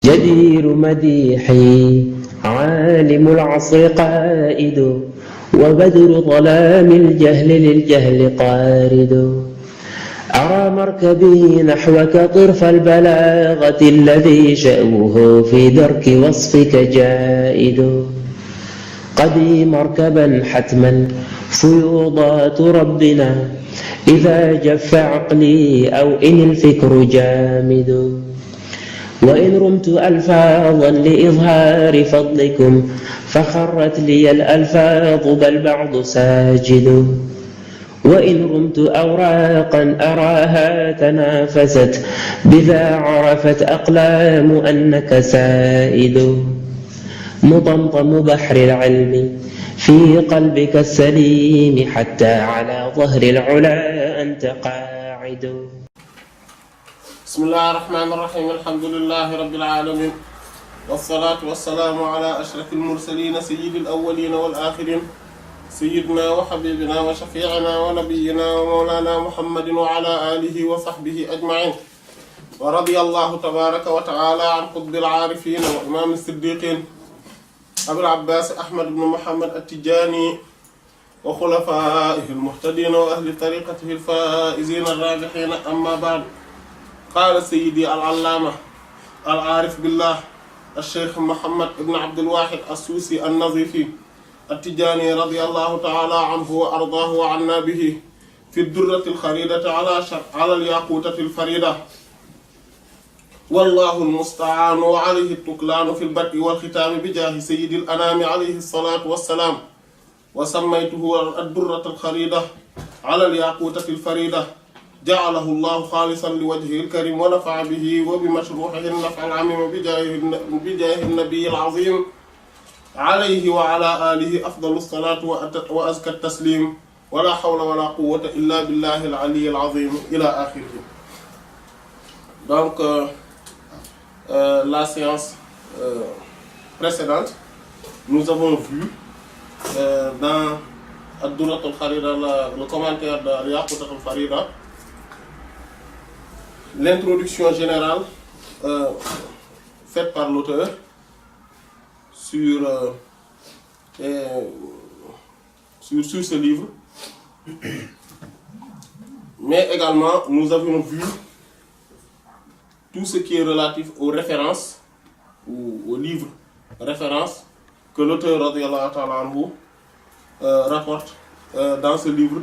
جدير مديحي عالم العصر قائد وبدر ظلام الجهل للجهل قارد أرى مركبي نحوك طرف البلاغة الذي شأوه في درك وصفك جائد قدي مركبا حتما فيوضات ربنا إذا جف عقلي أو إن الفكر جامد وإن رمت ألفاظا لإظهار فضلكم فخرت لي الألفاظ بل بعض ساجد وإن رمت أوراقا أراها تنافست بذا عرفت أقلام أنك سائد مطمطم بحر العلم في قلبك السليم حتى على ظهر العلا أنت قاعد. بسم الله الرحمن الرحيم. الحمد لله رب العالمين والصلاة والسلام على أشرف المرسلين سيد الأولين والآخرين سيدنا وحبيبنا وشفيعنا ونبينا ومولانا محمد وعلى آله وصحبه أجمعين. ورضي الله تبارك وتعالى عن قطب العارفين وإمام الصديقين أبي العباس أحمد بن محمد التجاني وخلفائه المهتدين وأهل طريقته الفائزين الرابحين. أما بعد، قال سيدي العلامة العارف بالله الشيخ محمد بن عبد الواحد السوسي النظيفي التجاني رضي الله تعالى عنه وأرضاه وعنا به في الدرة الخريدة على الياقوتة الفريدة، والله المستعان وعليه التكلان في البدء والختام بجاه سيد الأنام عليه الصلاة والسلام. وسميته الدرة الخريدة على الياقوتة الفريدة، جعله الله خالصا لوجهه الكريم ونفع به وبمشروحه النفع العميم بجاه النبي العظيم عليه وعلى آله أفضل الصلاة وأزكى التسليم، ولا حول ولا قوة إلا بالله العلي العظيم إلى آخره. Donc, la séance précédente, nous avons vu dans Ad-Durrat al-Kharida, le commentaire de Yaqut al-Farida, l'introduction générale faite par l'auteur sur ce livre. Mais également, nous avions vu tout ce qui est relatif aux références ou aux livres références que l'auteur radiyallahu ta'ala anhu rapporte dans ce livre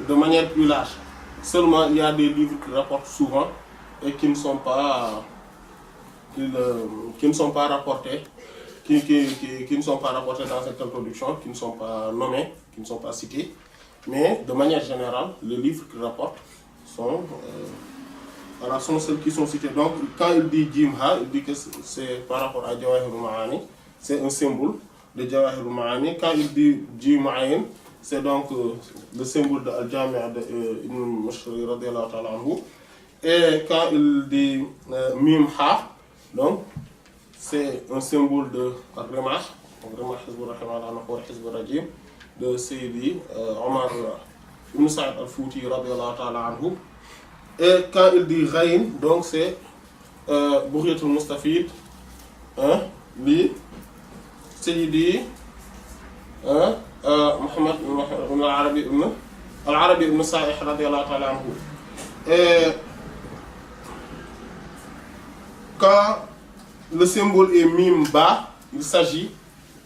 de manière plus large. Seulement, il y a des livres qu'il rapporte souvent et qui ne sont pas rapportés, qui ne sont pas rapportés dans cette introduction, qui ne sont pas nommés, qui ne sont pas cités. Mais de manière générale, les livres qu'il rapporte sont ceux qui sont cités. Donc, quand il dit Jimha, il dit que c'est par rapport à Jawahirul Ma'ani, c'est un symbole de Jawahirul Ma'ani. Quand il dit Jim'ayn, c'est donc le symbole de Al-Jami' de Ibn Mashri radiyallahu ta'ala anhu. Et quand il dit Mimha, donc c'est un symbole de Rimah, Rimah Hizbur Rahim wa Hizbur Rajim de Sayyidi Omar Ibn Sa'd al-Fouti radiyallahu ta'ala anhu. Et quand il dit Ghayn, donc c'est Bourriyatul Mustafid, li Sayyidi Muhammad ibn al-Arabi ibn Sa'ih radiyallahu ta'ala anhu. Et quand le symbole est mim ba, il s'agit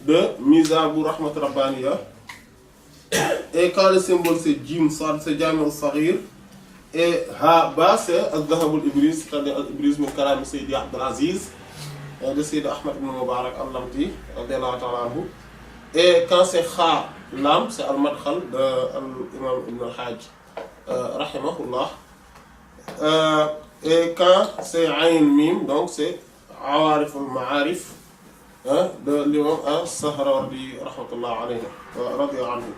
de Mizabur Rahmat Rabbaniya. Et quand le symbole c'est jim sad, c'est Jami' al-Saghir. Et ha ba c'est al-Dhahab al-Ibris, c'est-à-dire al-Ibris min Kalam Sayyidi Abdul Aziz de Sayyid Ahmad ibn Mubarak al-Lamti radiyallahu ta'ala anhu. Et quand c'est kha lam, c'est al-Madkhal de l'imam Ibn al-Hajj rahimahullah. Et quand c'est ayn mim, donc c'est Awarif al-Ma'arif de l'imam al-Sahrawardi rahmatullah alayhi wa radiya anhu.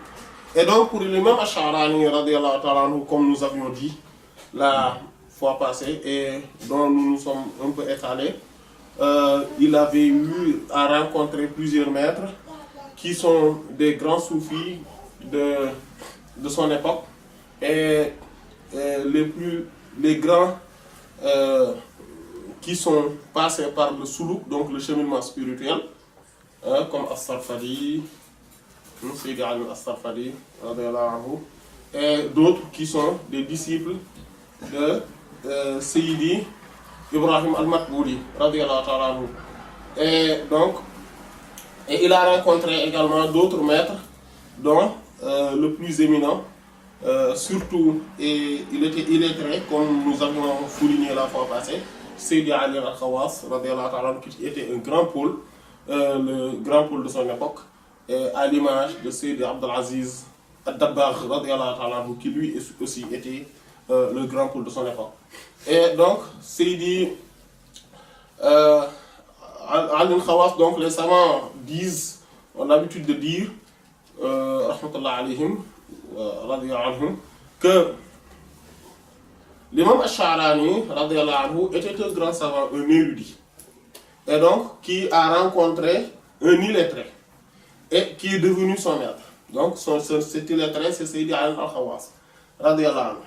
Et donc pour l'imam al-Sha'rani radiyallahu ta'ala anhu, comme nous avions dit la fois passée et dont nous nous sommes un peu étalés, il avait eu à rencontrer plusieurs maîtres qui sont des grands soufis de son époque et les grands qui sont passés par le suluk, donc le cheminement spirituel, comme As-Sarfadi, Seydi Ali As-Sarfadi, radiyallahu anhu, et d'autres qui sont des disciples de Seydi Ibrahim al-Matbouli, radiyallahu ta'ala anhu. Et donc, et il a rencontré également d'autres maîtres, dont le plus éminent, surtout, et il était illettré, comme nous avions souligné la fois passée, Seydi Ali al-Khawas, radiyallahu ta'ala anhu, qui était un grand pôle, le grand pôle de son époque, à l'image de Seydi Abdelaziz al-Dabbagh, radiyallahu ta'ala anhu, qui lui aussi était le grand pôle de son époque. Et donc, Seydi Ali al-Khawas, donc les savants disent, ont l'habitude de dire, rahmatullah alayhim, radiyallahu anhum, que l'imam Ash-Sha'rani, radiyallahu anhu, était un grand savant, un érudit, et donc qui a rencontré un illettré, et qui est devenu son maître. Donc cet illettré, c'est Seydi Ali al-Khawas, radiyallahu anhu.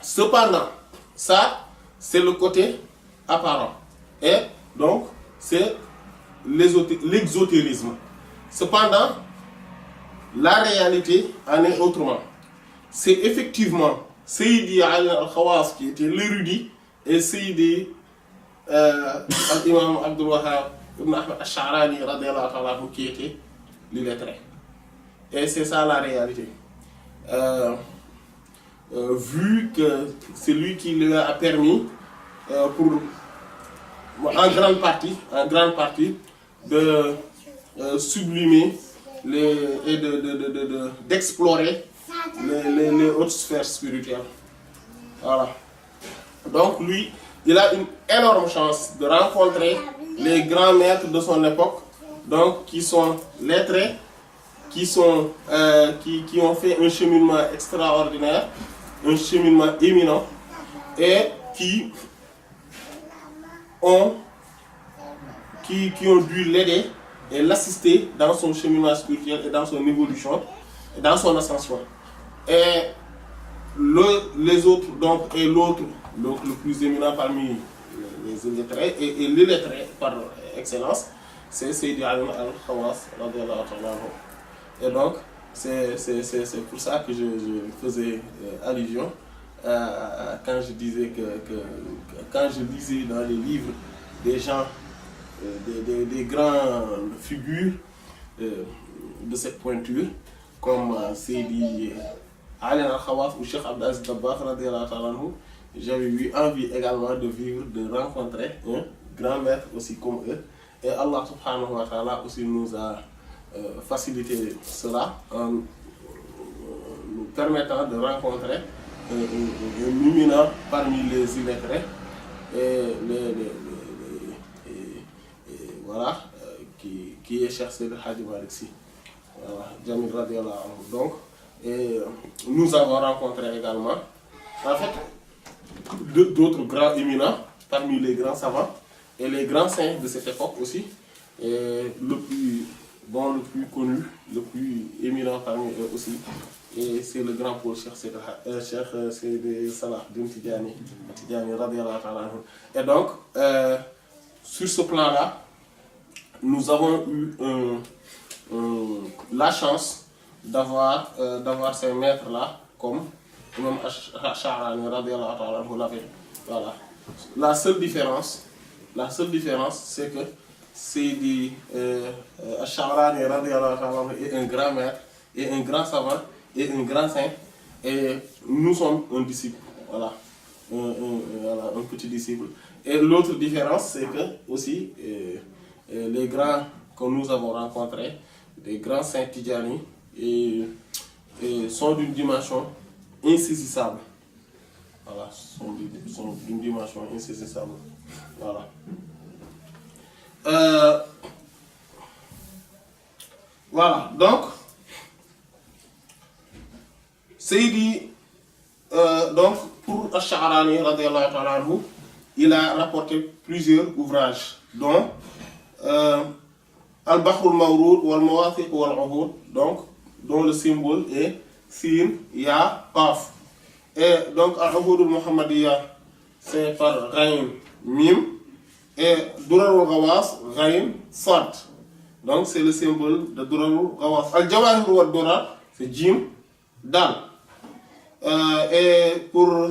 Cependant, ça, c'est le côté apparent, et donc c'est l'exotérisme. Cependant, la réalité en est autrement. C'est effectivement Seydi Ali al-Khawas qui était l'érudit et Seydi al-Imam Abdul Wahhab ibn Ahmad al-Sha'rani radiyallahu ta'ala anhu qui était l'illettré. Et c'est ça la réalité. Vu que c'est lui qui lui a permis en grande partie de sublimer et d'explorer les hautes sphères spirituelles. Voilà. Donc lui, il a une énorme chance de rencontrer les grands maîtres de son époque, donc qui sont lettrés, qui ont fait un cheminement extraordinaire, un cheminement éminent, et qui ont dû l'aider et l'assister dans son cheminement spirituel et dans son évolution et dans son ascension. Et les autres, donc, et l'autre le plus éminent parmi les illettrés et l'illettré par excellence, c'est Seydi Ali al-Khawas, radiyallahu ta'ala anhu. Et donc, c'est pour ça que je faisais allusion quand je disais quand je lisais dans les livres des gens, des grandes figures de cette pointure, comme Seydi Ali al-Khawas ou Cheikh Abdelaziz Dabakh, radiyallahu ta'ala anhu, j'avais eu envie également de rencontrer un grand maître aussi comme eux. Et Allah subhanahu wa ta'ala aussi nous a facilité cela en nous permettant de rencontrer un éminent parmi les illettrés et voilà, qui est Cheikh Seydi Hadji Malick Sy, voilà, Jamil radiyallahu anhu. Donc, et nous avons rencontré également, en fait, d'autres grands éminents parmi les grands savants et les grands saints de cette époque aussi. Et le plus connu, le plus éminent parmi eux aussi, et c'est le grand pôle Cheikh Seydi Salah Din Tidjani radiyallahu ta'ala anhu. Et donc, sur ce plan-là, nous avons eu la chance d'avoir ces maîtres-là comme Imam Ash-Sha'rani radiyallahu ta'ala anhu l'avait. Voilà. La seule différence, c'est que Seydi Ash-Sha'rani radiyallahu ta'ala anhu est un grand maître et un grand savant et un grand saint, et nous sommes un disciple. Voilà. Un petit disciple. Et l'autre différence, c'est que aussi les grands que nous avons rencontrés, les grands saints Tidjani, et sont d'une dimension insaisissable. Voilà, sont d'une dimension insaisissable. Voilà. Voilà, donc, Seydi, donc, pour Ash-Sha'rani, radiyallahu ta'ala anhu, il a rapporté plusieurs ouvrages, dont Al-Bahr al-Mawrud wal-Mawathiq wal-Uhud, donc, dont le symbole est Sin, Ya, Qaf. Et donc, Al-Uhud al-Muhammadiyya, c'est par Ghayn mim, et Durarul Ghawas, Ghain, Sad. Donc c'est le symbole de Durarul Ghawas. Al-Jawahir wa Durar, c'est Jim, Dal. Et pour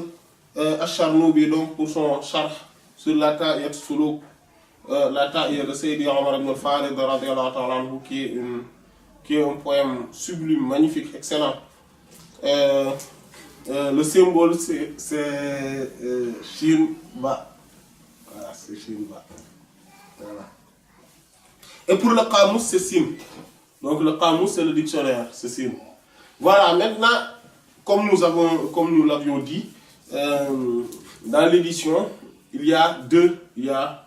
Ash-Sharnubi, donc pour son charh sur la Ta'iyat Suluk, la Ta'iyat de Sayyidi Omar ibn al-Farid radiyallahu ta'ala anhu, qui est un poème sublime, magnifique, excellent. Le symbole c'est Shin Ba. Voilà, c'est Shin Ba. Voilà. Et pour le Qamus, c'est Sin. Donc le Qamus, c'est le dictionnaire, c'est Sin. Voilà, maintenant, comme nous l'avions dit, dans l'édition, il y a deux. Il y a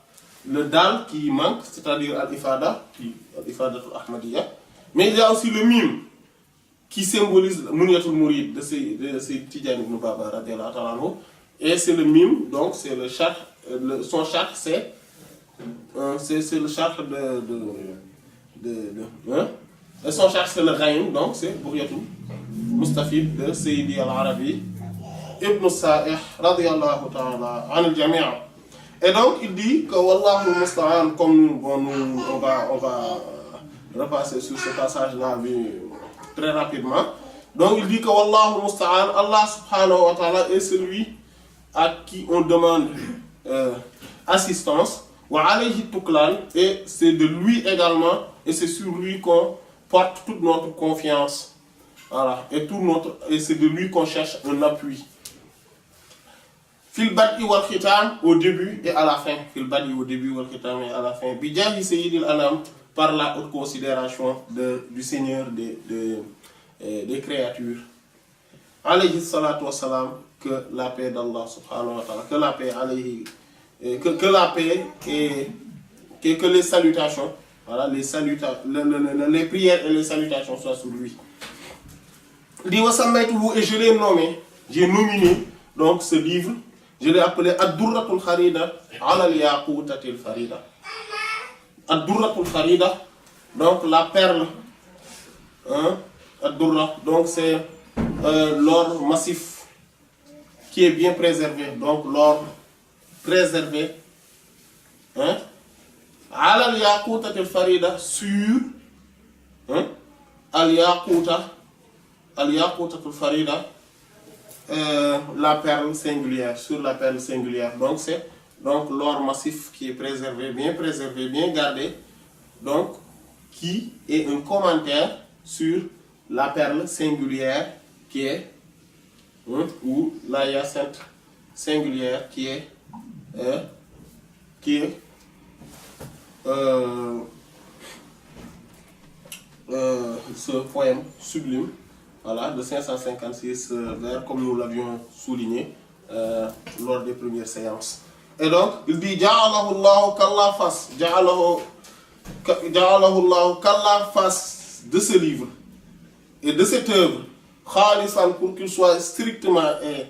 le Dal qui manque, c'est-à-dire Al-Ifada, Al-Ifadatul Ahmadiyya. Mais il y a aussi le Mim, qui symbolise Mouniatul Mourid de Sayyid Tidjani ibn Baba radiyallahu ta'ala anhu. Et c'est le Mim, donc c'est le charh, son charh c'est le charh hein? Et son charh c'est le Ghaim, donc c'est Bouryatul Mustafid de Sayyidi al-Arabi ibn Sa'ih radiyallahu ta'ala an al-jami'. Et donc il dit que Wallahu musta'an, comme on va repasser sur ce passage-là très rapidement. Donc il dit que Wallahu musta'an, Allah subhanahu wa ta'ala est celui à qui on demande assistance. Wa alayhi tuklan, et c'est de lui également, et c'est sur lui qu'on porte toute notre confiance. Voilà, et c'est de lui qu'on cherche un appui. Fil bad'i wal khitam, au début et à la fin. Fil bad'i au début wal khitam et à la fin. Bijahi sayyidil anam, par la haute considération du Seigneur des créatures. Alayhi salatu wassalam, que la paix d'Allah subhanahu wa ta'ala, que la paix alayhi, que la paix et que les salutations, voilà, les prières et les salutations soient sur lui. Dit wasammaytuhu, et je l'ai nommé, j'ai nominé donc ce livre, je l'ai appelé Ad-Durratul Kharida ala al-Yaqutatil Farida. Ad-Durratul Kharida, donc la perle, hein, Ad-Durra, donc c'est l'or massif qui est bien préservé, donc l'or préservé, hein, ala al-Yaqutatil Farida, sur, hein, Al-Yaqutatul Farida, la perle singulière, sur la perle singulière. Donc c'est donc l'or massif qui est préservé, bien gardé, donc qui est un commentaire sur la perle singulière qui est, hein, ou la hyacinthe singulière qui est ce poème sublime, voilà, de 556 vers, comme nous l'avions souligné lors des premières séances. Et donc, il dit Ja'alahu Allahu qu'Allah fasse, Ja'alahu Allahu qu'Allah fasse de ce livre et de cette œuvre, khalisan, pour qu'il soit strictement et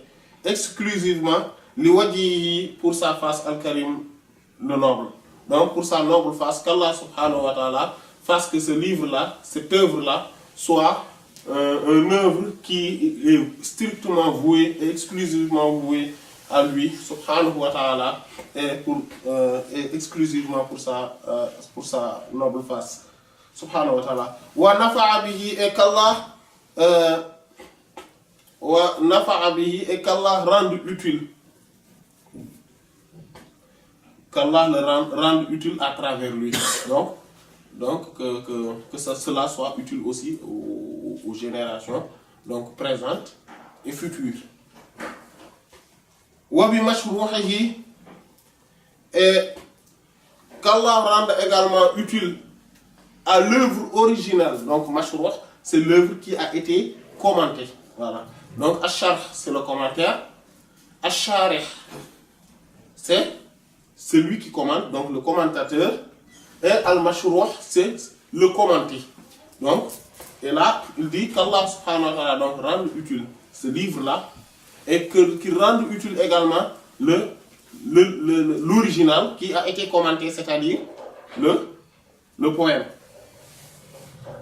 exclusivement li wajhihi, pour sa face al-Karim, le noble. Donc pour sa noble face, qu'Allah subhanahu wa ta'ala fasse que ce livre-là, cette œuvre-là, soit une œuvre qui est strictement vouée et exclusivement vouée à lui, subhanahu wa ta'ala, et exclusivement pour sa noble face, subhanahu wa ta'ala. Wa nafa'a bihi, et qu'Allah rende utile, qu'Allah le rende utile à travers lui. Donc que cela soit utile aussi aux générations donc présentes et futures. Wa bi mashruhihi, et qu'Allah rende également utile à l'œuvre originale. Donc mashruh, c'est l'œuvre qui a été commentée. Voilà. Donc ash-sharh, c'est le commentaire. Ash-sharih, c'est celui qui commente, donc le commentateur. Et al-mashruh, c'est le commenté. Donc, et là, il dit qu'Allah subhanahu wa ta'ala donc rende utile ce livre-là, et qu'il rende utile également l'original qui a été commenté, c'est-à-dire le poème.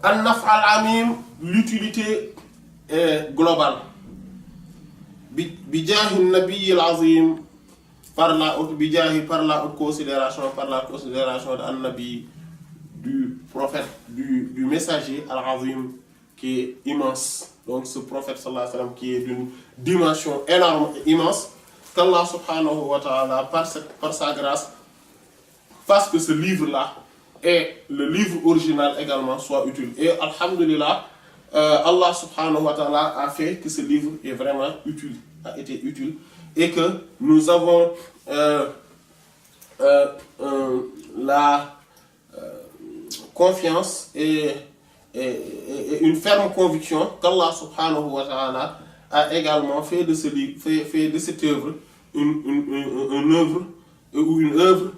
An-naf' al-amim, l'utilité globale. Bijahi nabi al-azim, par la haute bijahi, par la haute considération, de An-Nabi, du prophète, du messager Al-Azim, qui est immense. Donc ce prophète sallallahu alayhi wa sallam qui est d'une dimension énorme et immense, qu'Allah subhanahu wa ta'ala, par sa grâce, fasse que ce livre-là et le livre original également soit utile. Et alhamdulillah, Allah subhanahu wa ta'ala a fait que ce livre est vraiment utile, a été utile, et que nous avons la confiance et une ferme conviction qu'Allah subhanahu wa ta'ala a également fait de ce livre, fait de cette œuvre une œuvre ou une œuvre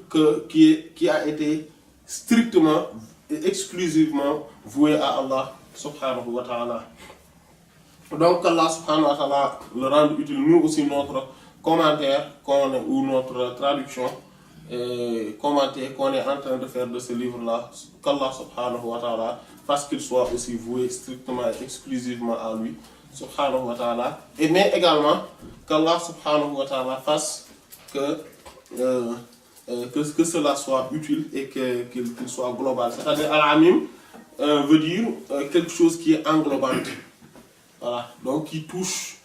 qui a été strictement et exclusivement vouée à Allah subhanahu wa ta'ala. Donc Allah subhanahu wa ta'ala le rend utile. Nous aussi notre commentaire ou notre traduction commentaire qu'on est en train de faire de ce livre-là, qu'Allah subhanahu wa ta'ala fasse qu'il soit aussi voué strictement et exclusivement à lui subhanahu wa ta'ala, et mais également qu'Allah subhanahu wa ta'ala fasse que cela soit utile et qu'il soit global. C'est-à-dire Al-Amim veut dire quelque chose qui est englobant. Voilà. Donc qui touche,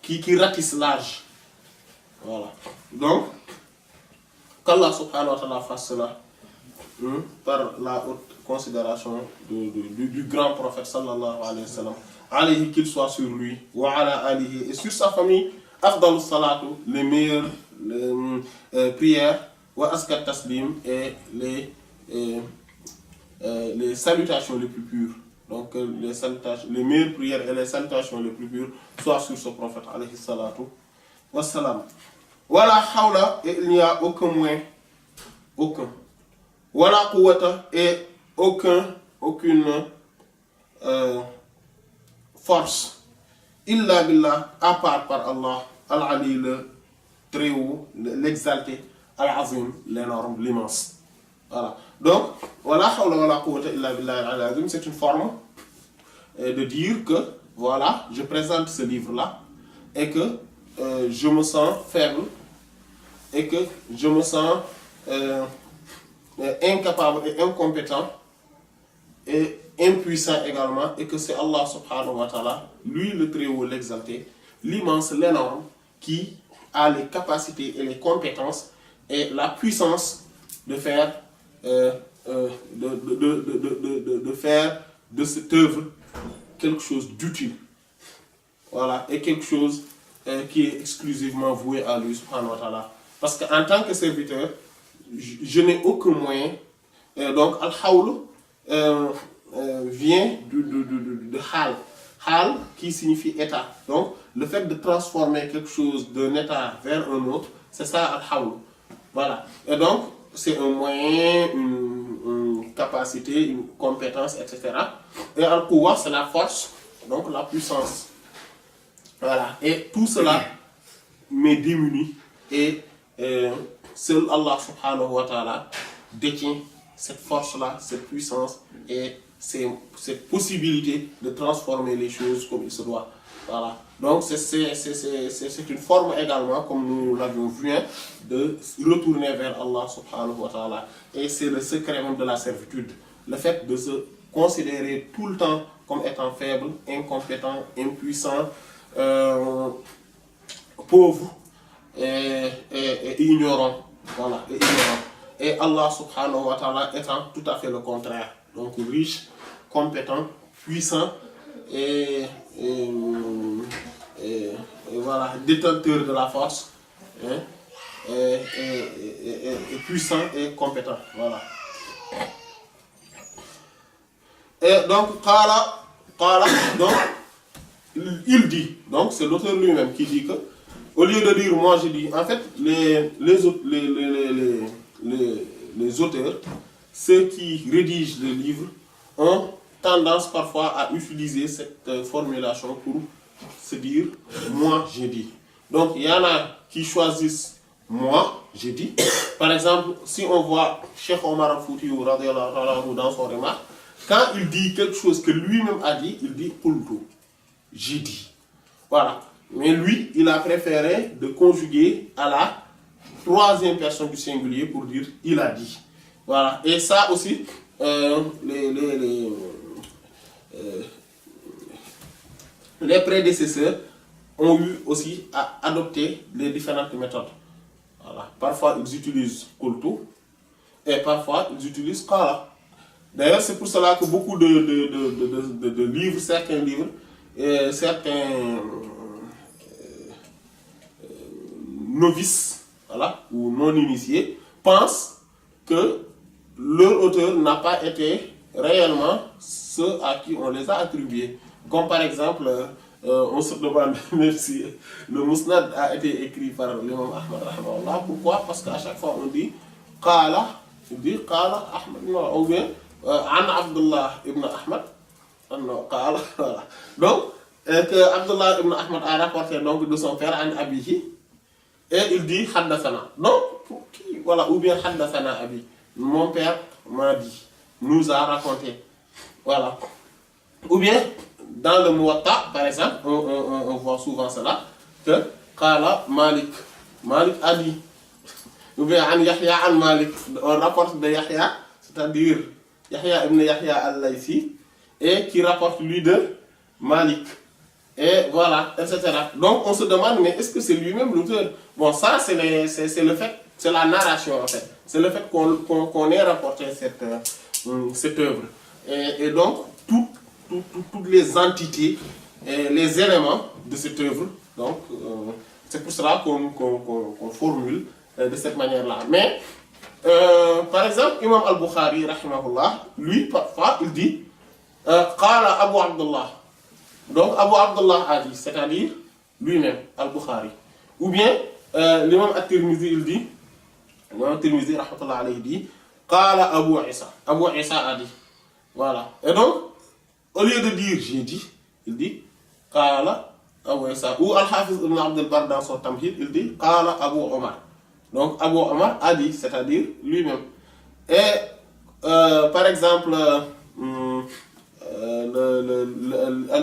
qui ratisse large. Voilà. Donc, qu'Allah subhanahu wa ta'ala fasse cela par la haute considération du grand prophète sallallahu alayhi wa sallam, alayhi, qu'il soit sur lui, wa ala alihi, et sur sa famille, afdalus salatu, les meilleures prières, wa askat taslim, et les salutations les plus pures. Donc les meilleures prières et les salutations les plus pures soient sur ce prophète alayhi salatu wa salam. Wala hawla, et il n'y a aucun moyen, aucun. Wala quwwata, et aucune force, illa billah, à part par Allah, al-Ali, le très haut, l'exalté, al-Azim, l'énorme, l'immense. Voilà. Donc, wala hawla wala quwwata illa billah al-Azim, c'est une forme de dire que, voilà, je présente ce livre-là, et que je me sens faible, et que je me sens incapable et incompétent, et impuissant également, et que c'est Allah subhanahu wa ta'ala, lui le très haut, l'exalté, l'immense, l'énorme, qui a les capacités et les compétences et la puissance de faire de faire de cette œuvre quelque chose d'utile. Voilà, et quelque chose qui est exclusivement voué à lui subhanahu wa ta'ala. Parce qu'en tant que serviteur, je n'ai aucun moyen. Donc al-hawl vient de hal. Hal qui signifie état. Donc le fait de transformer quelque chose d'un état vers un autre, c'est ça al-hawl. Voilà. Et donc c'est un moyen, une capacité, une compétence, etc. Et al-quwwa, c'est la force, donc la puissance. Voilà. Et tout cela m'est démuni, et seul Allah subhanahu wa ta'ala détient cette force-là, cette puissance et cette possibilité de transformer les choses comme il se doit. Voilà. Donc c'est une forme également, comme nous l'avions vu, de retourner vers Allah subhanahu wa ta'ala. Et c'est le secret même de la servitude. Le fait de se considérer tout le temps comme étant faible, incompétent, impuissant, pauvre et ignorant. Voilà, et ignorant. Et Allah subhanahu wa ta'ala étant tout à fait le contraire. Donc riche, compétent, puissant et voilà, détenteur de la force, hein, et puissant et compétent. Voilà. Et donc, donc il dit, donc c'est l'auteur lui-même qui dit que, au lieu de dire moi je dis, en fait les auteurs, ceux qui rédigent le livre, ont tendance parfois à utiliser cette formulation pour se dire moi j'ai dit. Donc il y en a qui choisissent moi j'ai dit. Par exemple, si on voit Cheikh Omar al-Foutiyou dans son remarque, quand il dit quelque chose que lui-même a dit, il dit qultu, j'ai dit. Voilà. Mais lui, il a préféré de conjuguer à la troisième personne du singulier pour dire il a dit. Voilà. Et ça aussi, les prédécesseurs ont eu aussi à adopter les différentes méthodes. Voilà. Parfois, ils utilisent Qultu et parfois, ils utilisent Qala. D'ailleurs, c'est pour cela que beaucoup de livres, certains livres, certains novices, voilà, ou non-initiés, pensent que leur auteur n'a pas été réellement ceux à qui on les a attribués. Comme par exemple, on se demande même si le Musnad a été écrit par l'imam Ahmad rahimahullah. Pourquoi? Parce qu'à chaque fois on dit Qala, on dit Qala Ahmad, ou bien An Abdullah ibn Ahmad, Qala, voilà. Donc, que Abdullah ibn Ahmad a rapporté donc de son père An Abihi, et il dit Haddathana. Donc, pour qui? Voilà, ou bien Haddathana Abi. Mon père m'a dit, nous a raconté. Voilà. Ou bien, dans le Muwatta, par exemple, on voit souvent cela, que Qala Malik. Malik a dit. Ou bien An Yahya An Malik. On rapporte de Yahya, c'est-à-dire Yahya ibn Yahya al-Laythi, et qui rapporte lui de Malik. Et voilà, etc. Donc on se demande, mais est-ce que c'est lui-même l'auteur? Bon, ça, c'est le fait, c'est la narration en fait. C'est le fait qu'on ait rapporté cette œuvre. Et donc, toutes les entités et les éléments de cette œuvre, donc, c'est pour cela qu'on formule de cette manière-là. Mais, par exemple, Imam al-Bukhari, rahimahullah, lui, parfois, il dit Qala Abu Abdullah. Donc, Abu Abdullah a dit, c'est-à-dire lui-même, al-Bukhari. Ou bien, l'imam at-Tirmidhi, il dit, l'imam at-Tirmidhi, rahmatullah alayhi, dit Qala Abu Isa. Abu Isa a dit. Voilà. Et donc, au lieu de dire j'ai dit, il dit Qala Abu Isa. Ou Al-Hafiz ibn Abd al-Barr dans son Tamhid, il dit Qala Abu Omar. Donc, Abu Omar a dit, c'est-à-dire lui-même. Et, par exemple,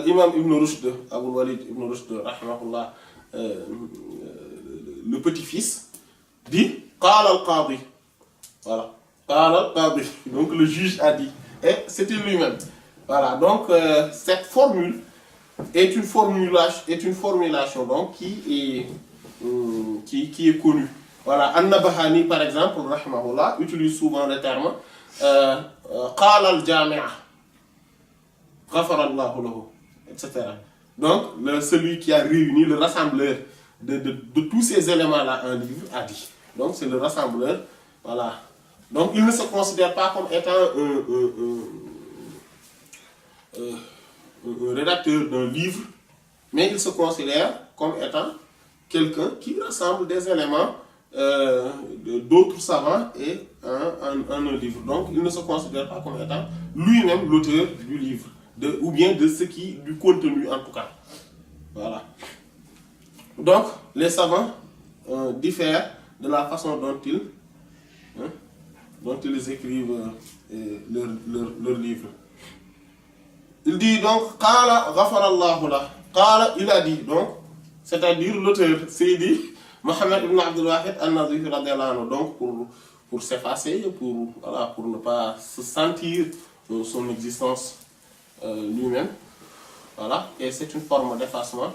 l'imam Ibn Rushd, Abu Walid Ibn Rushd, rahimahullah, le petit-fils, dit Qala al-Qadi. Voilà. Qala al-Qadi. Donc, le juge a dit. Et c'était lui-même. Voilà. Donc, cette formule est une formulation donc, qui est connue. Voilà. An-Nabahani, par exemple, rahimahullah, utilise souvent le terme Qala al-Jami'a. Ghafarallahu lahu, etc. Donc, celui qui a réuni, le rassembleur de tous ces éléments-là en livre, a dit. Donc, c'est le rassembleur. Voilà. Donc, il ne se considère pas comme étant un rédacteur d'un livre, mais il se considère comme étant quelqu'un qui rassemble des éléments d'autres savants et un livre. Donc, il ne se considère pas comme étant lui-même l'auteur du livre. Ou bien de ce qui, du contenu en tout cas. Voilà. Donc, les savants diffèrent de la façon dont ils écrivent leurs livres. Il dit donc, Qala ghafarallahu lah. Qala, il a dit, donc, c'est-à-dire l'auteur, Seydi Mohammed ibn Abdul Wahid al-Nazifi radiyallahu anhu, donc pour s'effacer, pour ne pas se sentir son existence lui-même. Voilà, et c'est une forme d'effacement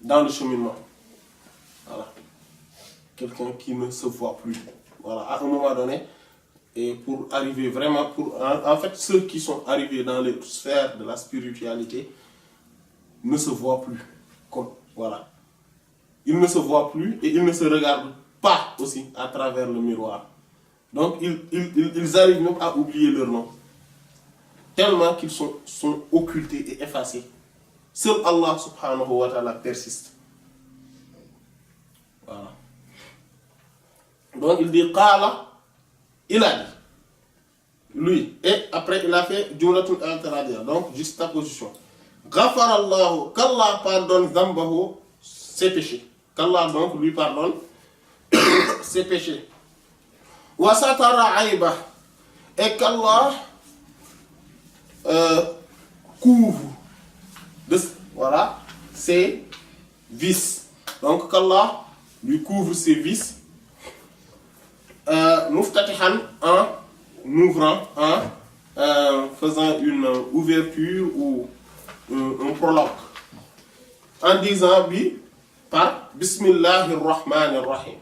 dans le cheminement. Voilà, quelqu'un qui ne se voit plus. Voilà, à un moment donné, et pour arriver vraiment, en fait, ceux qui sont arrivés dans les sphères de la spiritualité ne se voient plus. Voilà, ils ne se voient plus et ils ne se regardent pas aussi à travers le miroir. Donc, ils arrivent même à oublier leur nom. Tellement qu'ils sont occultés et effacés. Seul Allah subhanahu wa ta'ala persiste. Voilà. Donc, il dit Qala, il a dit. Lui. Et après, il a fait Jumlatun al-Taradia. Donc, juxtaposition. Ghafarallahu, qu'Allah pardonne Zambahu, ses péchés. Qu'Allah donc lui pardonne ses péchés. Wa satara aïba, et qu'Allah couvre voilà, ses vices. Donc qu'Allah lui couvre ses vices, muftatihan, en ouvrant, en faisant une ouverture ou un prologue, en disant oui par Bismillahir Rahmanir Rahim.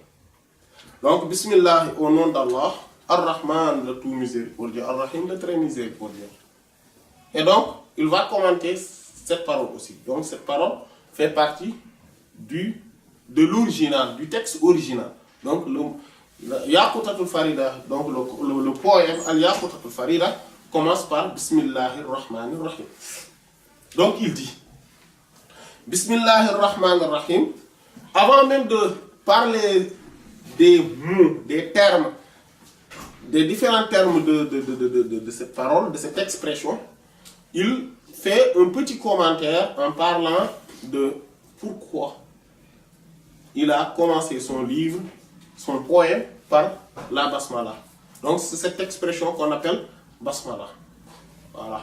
Donc Bismillah au nom d'Allah, Ar-Rahman le tout miséricordieux, Ar-Rahim le très miséricordieux. Et donc il va commenter cette parole aussi. Donc cette parole fait partie de l'original, du texte original. Donc le Yaqutatul Farida, donc le poème Al-Yaqutatul Farida commence par Bismillahir Rahmanir Rahim. Donc il dit Bismillahir Rahmanir Rahim. Avant même de parler des mots, des termes, des différents termes de cette parole, de cette expression, il fait un petit commentaire en parlant de pourquoi il a commencé son livre, son poème, par la basmala. Donc c'est cette expression qu'on appelle basmala. Voilà.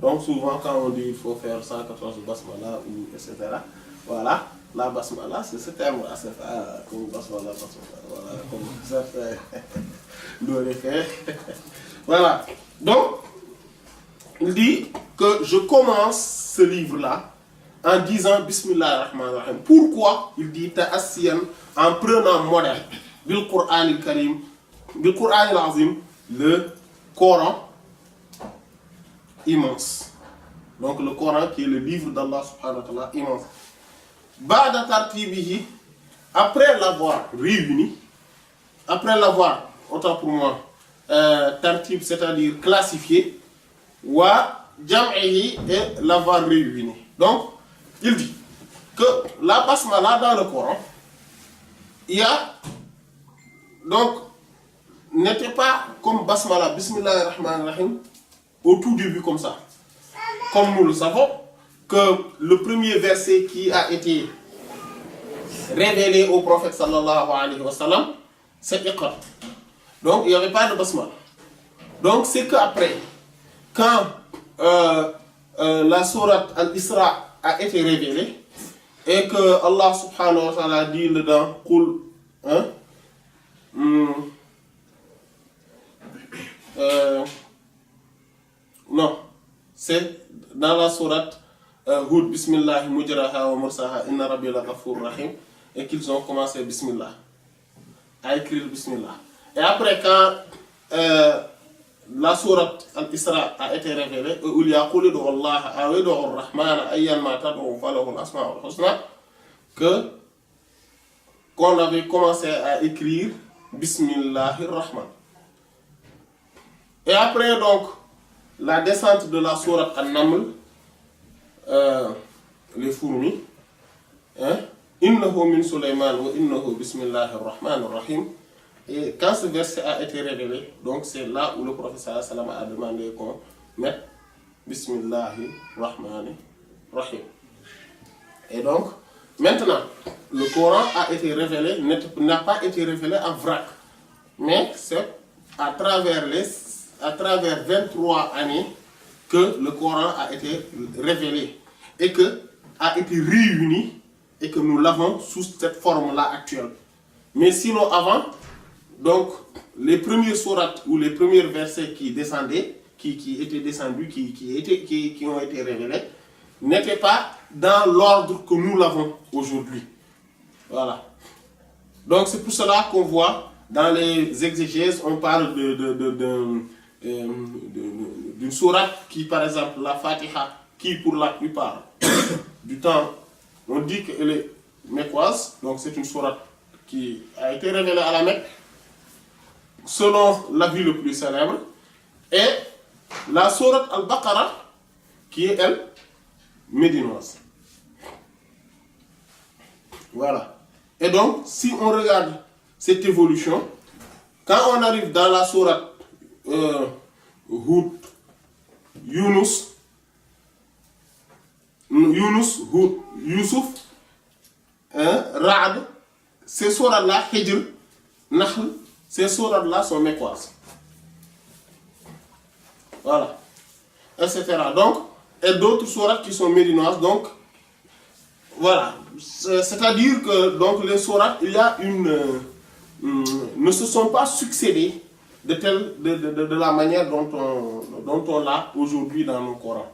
Donc souvent quand on dit il faut faire 114 basmala ou etc. Voilà, la basmala c'est ce terme-là, c'est comme basmala, voilà, comme ça l'auraient fait. Voilà. Donc il dit que je commence ce livre-là en disant Bismillah ar-Rahman ar-Rahim. Pourquoi? Il dit ta'assiyan, en prenant modèle bil Qur'an al-Karim, bil Qur'an al-Azim, le Coran immense. Donc le Coran qui est le livre d'Allah subhanahu wa ta'ala immense. Ba'da tartibihi, après l'avoir réuni, après l'avoir, autant pour moi, tartib, c'est-à-dire classifié, wa jam'ihi, et l'avoir réuni. Donc, il dit que la basmala dans le Coran, il y a, donc, n'était pas comme basmala, Bismillahir Rahmanir Rahim, au tout début comme ça. Comme nous le savons, que le premier verset qui a été révélé au prophète sallallahu alayhi wa sallam, c'est Iqra. Donc, il n'y avait pas de basmala. Donc, c'est qu'après, quand la sourate Al-Isra a été révélée et que Allah subhanahu wa ta'ala dit dedans Qul, non, c'est dans la sourate Hud, Bismillah mujraha wa mursaha inna rabbi la ghafur rahim, et qu'ils ont commencé Bismillah, à écrire Bismillah. Et après quand la sourate Al-Isra a été révélée, il y a qul ud'u Allah aw ud'u ar-Rahman ayyan ma tad'u falahu al-asma'ul husna, que qu'on avait commencé à écrire Bismillahir Rahman. Et après donc la descente de la sourate An-Naml, les fourmis, innahu min Sulayman wa innahu bismillahir rahmanir rahim. Et quand ce verset a été révélé, donc c'est là où le prophète sallallahu alayhi wa sallam a demandé qu'on mette Bismillahir rahmanir rahim. Et donc maintenant le Coran a été révélé, n'a pas été révélé en vrac, mais c'est à travers 23 années que le Coran a été révélé et que a été réuni et que nous l'avons sous cette forme-là actuelle. Mais sinon avant, donc les premiers sourates ou les premiers versets qui descendaient, qui étaient descendus, qui ont été révélés, n'étaient pas dans l'ordre que nous l'avons aujourd'hui. Voilà. Donc c'est pour cela qu'on voit dans les exégèses, on parle d'une sourate qui, par exemple, la Fatiha, qui pour la plupart du temps, on dit qu'elle est mécoise, donc c'est une sourate qui a été révélée à la Mecque, selon l'avis le plus célèbre, et la sourate Al-Baqarah, qui est, elle, médinoise. Voilà. Et donc, si on regarde cette évolution, quand on arrive dans la sourate Hud, Yunus, Hud, Yusuf, Ra'd, ces sourates-là, Hijr, Nahl, ces sourates-là sont mécoises. Voilà. Etc. Donc, et d'autres sourates qui sont médinoises. Donc, voilà. C'est-à-dire que donc, les sourates, il y a ne se sont pas succédés de la manière dont on l'a aujourd'hui dans nos Corans.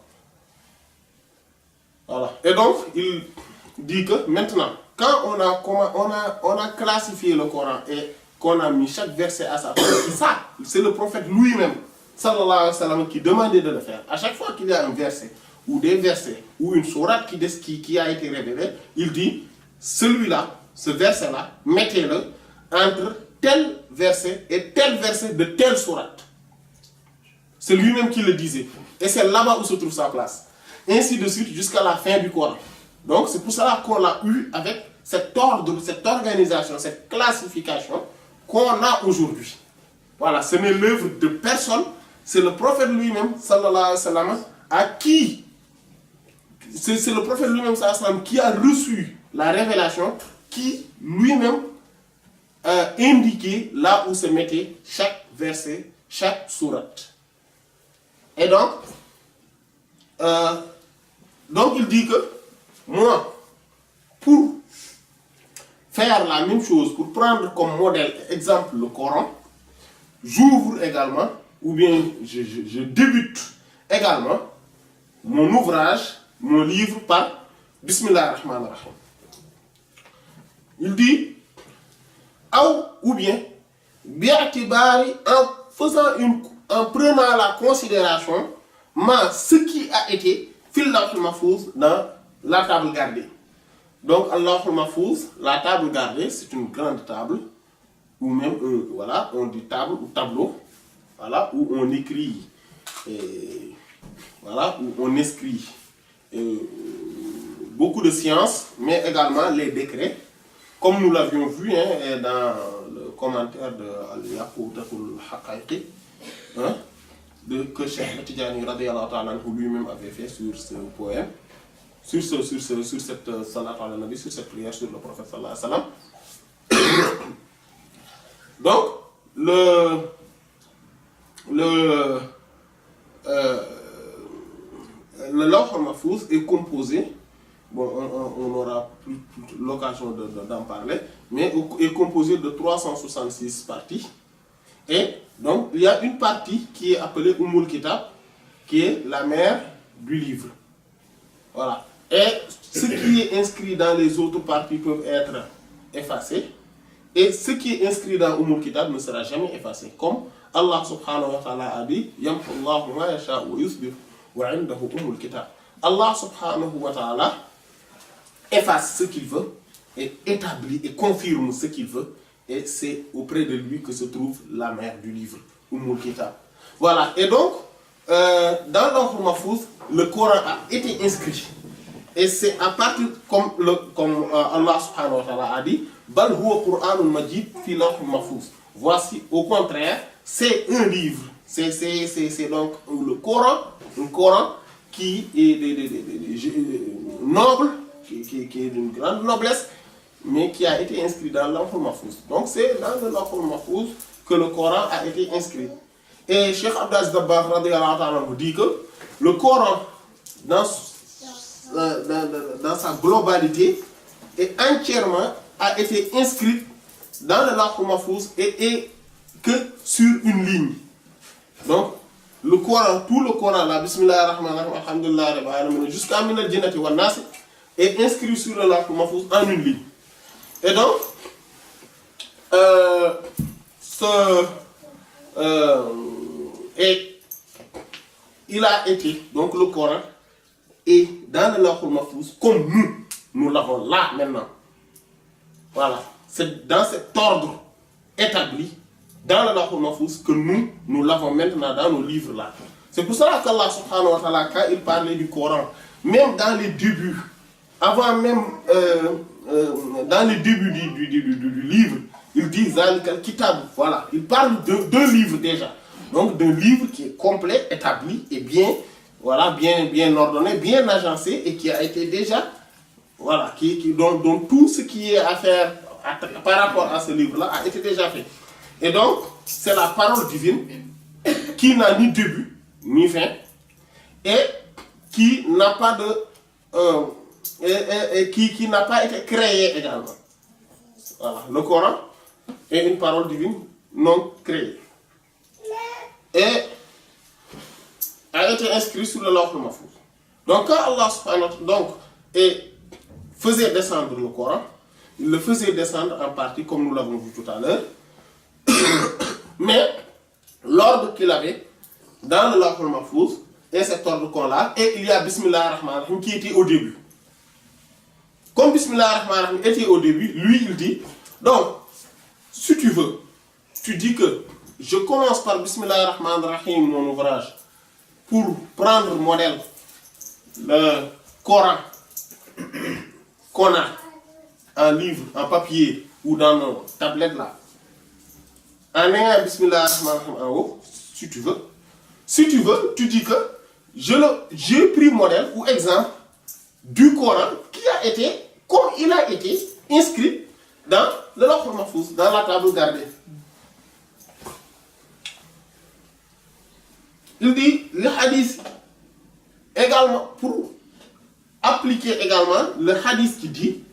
Voilà. Et donc, il dit que maintenant, quand on a classifié le Coran et qu'on a mis chaque verset à sa place, ça, c'est le prophète lui-même, sallallahu alayhi wa sallam, qui demandait de le faire. À chaque fois qu'il y a un verset, ou des versets, ou une sourate qui a été révélée, il dit, celui-là, ce verset-là, mettez-le entre tel verset et tel verset de telle sourate. C'est lui-même qui le disait. Et c'est là-bas où se trouve sa place. Ainsi de suite jusqu'à la fin du Coran. Donc c'est pour cela qu'on l'a eu avec cet ordre, cette organisation, cette classification qu'on a aujourd'hui. Voilà, ce n'est l'œuvre de personne, c'est le prophète lui-même, sallallahu alayhi wa sallam, à qui, c'est le prophète lui-même, sallallahu alayhi wa sallam, qui a reçu la révélation, qui lui-même a indiqué là où se mettait chaque verset, chaque sourate. Et donc il dit que moi, pour faire la même chose, pour prendre comme modèle, exemple, le Coran, j'ouvre également, ou bien je débute également mon ouvrage, mon livre par Bismillah ar-Rahman ar-Rahim. Il dit, ou bien, bi'atibari, en prenant la considération, ce qui a été fil lawhul mahfouz dans la table gardée. Donc, al-lawhul mahfouz, la table gardée, c'est une grande table, ou même, voilà, on dit table ou tableau, voilà, où on écrit, voilà, où on inscrit beaucoup de sciences, mais également les décrets, comme nous l'avions vu dans le commentaire de Al-Yaqutatul Haqaiqi, que Cheikh Tidjani radiyallahu ta'ala anhu lui-même avait fait sur ce poème, sur cette salat ala nabi, sur cette prière sur le prophète sallallahu alayhi wa sallam. Donc, le lawh al-mahfouz est composé, bon, on aura plus l'occasion d'en parler, mais est composé de 366 parties. Et donc, il y a une partie qui est appelée Ummul Kitab, qui est la mère du livre. Voilà. Et ce qui est inscrit dans les autres parties peuvent être effacés. Et ce qui est inscrit dans Ummul Kitab ne sera jamais effacé. Comme Allah subhanahu wa ta'ala a dit, Yamhu Allahu ma yasha'u wa yusbir wa 'indahu Ummul Kitab. Allah subhanahu wa ta'ala efface ce qu'il veut et établit et confirme ce qu'il veut. Et c'est auprès de lui que se trouve la mère du livre, Ummul Kitab. Voilà, et donc, dans l'Lawh al-Mahfouz, le Coran a été inscrit. Et c'est à partir, comme Allah subhanahu wa ta'ala a dit, Bal huwa Qur'anun Majid fi Lawh al-Mahfouz. Voici, au contraire, c'est un livre. C'est donc le Coran, un Coran qui est noble, qui est d'une grande noblesse, mais qui a été inscrit dans l'Lawh al-Mahfouz. Donc c'est dans le Lawh al-Mahfouz que le Coran a été inscrit. Et Cheikh Abdou Aziz Dabakh radiyallahu ta'ala vous dit que le Coran, dans sa globalité, et entièrement a été inscrit dans le Lawh al-Mahfouz et que sur une ligne. Donc le Coran, tout le Coran, la Bismillah ar-Rahman ar-Rahim, alhamdulillah rabbil alamin, jusqu'à min al-jinnati wan nas, est inscrit sur le Lawh al-Mahfouz en une ligne. Et donc, et il a été, donc le Coran, est dans le Lawh al-Mahfouz comme nous l'avons là maintenant. Voilà, c'est dans cet ordre établi dans le Lawh al-Mahfouz que nous l'avons maintenant dans nos livres là. C'est pour cela qu'Allah subhanahu wa ta'ala, quand il parlait du Coran, même dans les débuts, avant même, dans les débuts du livre, il dit Zalika al-Kitab, voilà, il parle d'un livre déjà. Donc d'un livre qui est complet, établi et bien, voilà, bien ordonné, bien agencé et qui a été déjà, voilà, dont tout ce qui est à faire par rapport à ce livre-là a été déjà fait. Et donc, c'est la parole divine qui n'a ni début, ni fin. Et qui n'a pas de qui n'a pas été créé également. Voilà, le Coran est une parole divine non créée et a été inscrit sur le Lawh al-Mahfouz. Donc quand Allah subhanahu wa ta'ala faisait descendre le Coran, il le faisait descendre en partie comme nous l'avons vu tout à l'heure, mais l'ordre qu'il avait dans le Lawh al-Mahfouz est cet ordre qu'on a, et il y a Bismillah ar-Rahman ar-Rahim qui était au début. Comme Bismillah ar-Rahman ar-Rahim était au début, lui il dit, donc si tu veux, tu dis que je commence par Bismillah ar-Rahman ar-Rahim, mon ouvrage, pour prendre modèle le Coran qu'on a en livre, en papier ou dans nos tablettes là, en ayant Bismillah ar-Rahman ar-Rahim en haut, si tu veux. Si tu veux, tu dis que j'ai pris modèle ou exemple du Coran qui a été, comme il a été inscrit dans le Lawh al-Mahfouz, dans la table gardée. Il dit le hadith également, pour appliquer également le hadith qui dit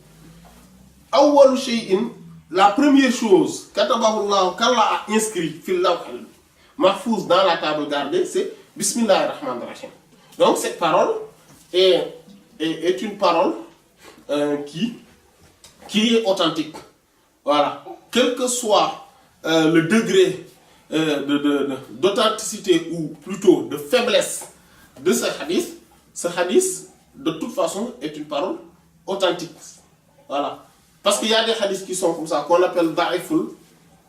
awwalu shay'in, la première chose katabahu Allah, qu'Allah a inscrit fil Lawh al-Mahfouz dans la table gardée, c'est Bismillah ar-Rahman ar-Rahim. Donc cette parole est une parole qui est authentique. Voilà. Quel que soit le degré d'authenticité ou plutôt de faiblesse de ce hadith de toute façon est une parole authentique. Voilà. Parce qu'il y a des hadiths qui sont comme ça, qu'on appelle da'iful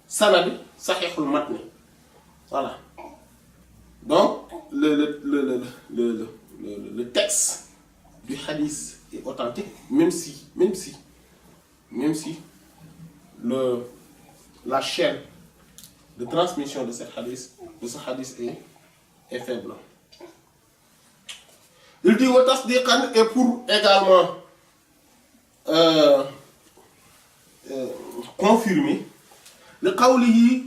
sanad, sahihul matn. Voilà. Donc le texte du hadith est authentique, même si la chaîne de transmission de ce hadith est faible. Il dit wa tasdiqan, et pour également confirmer le qawlihi,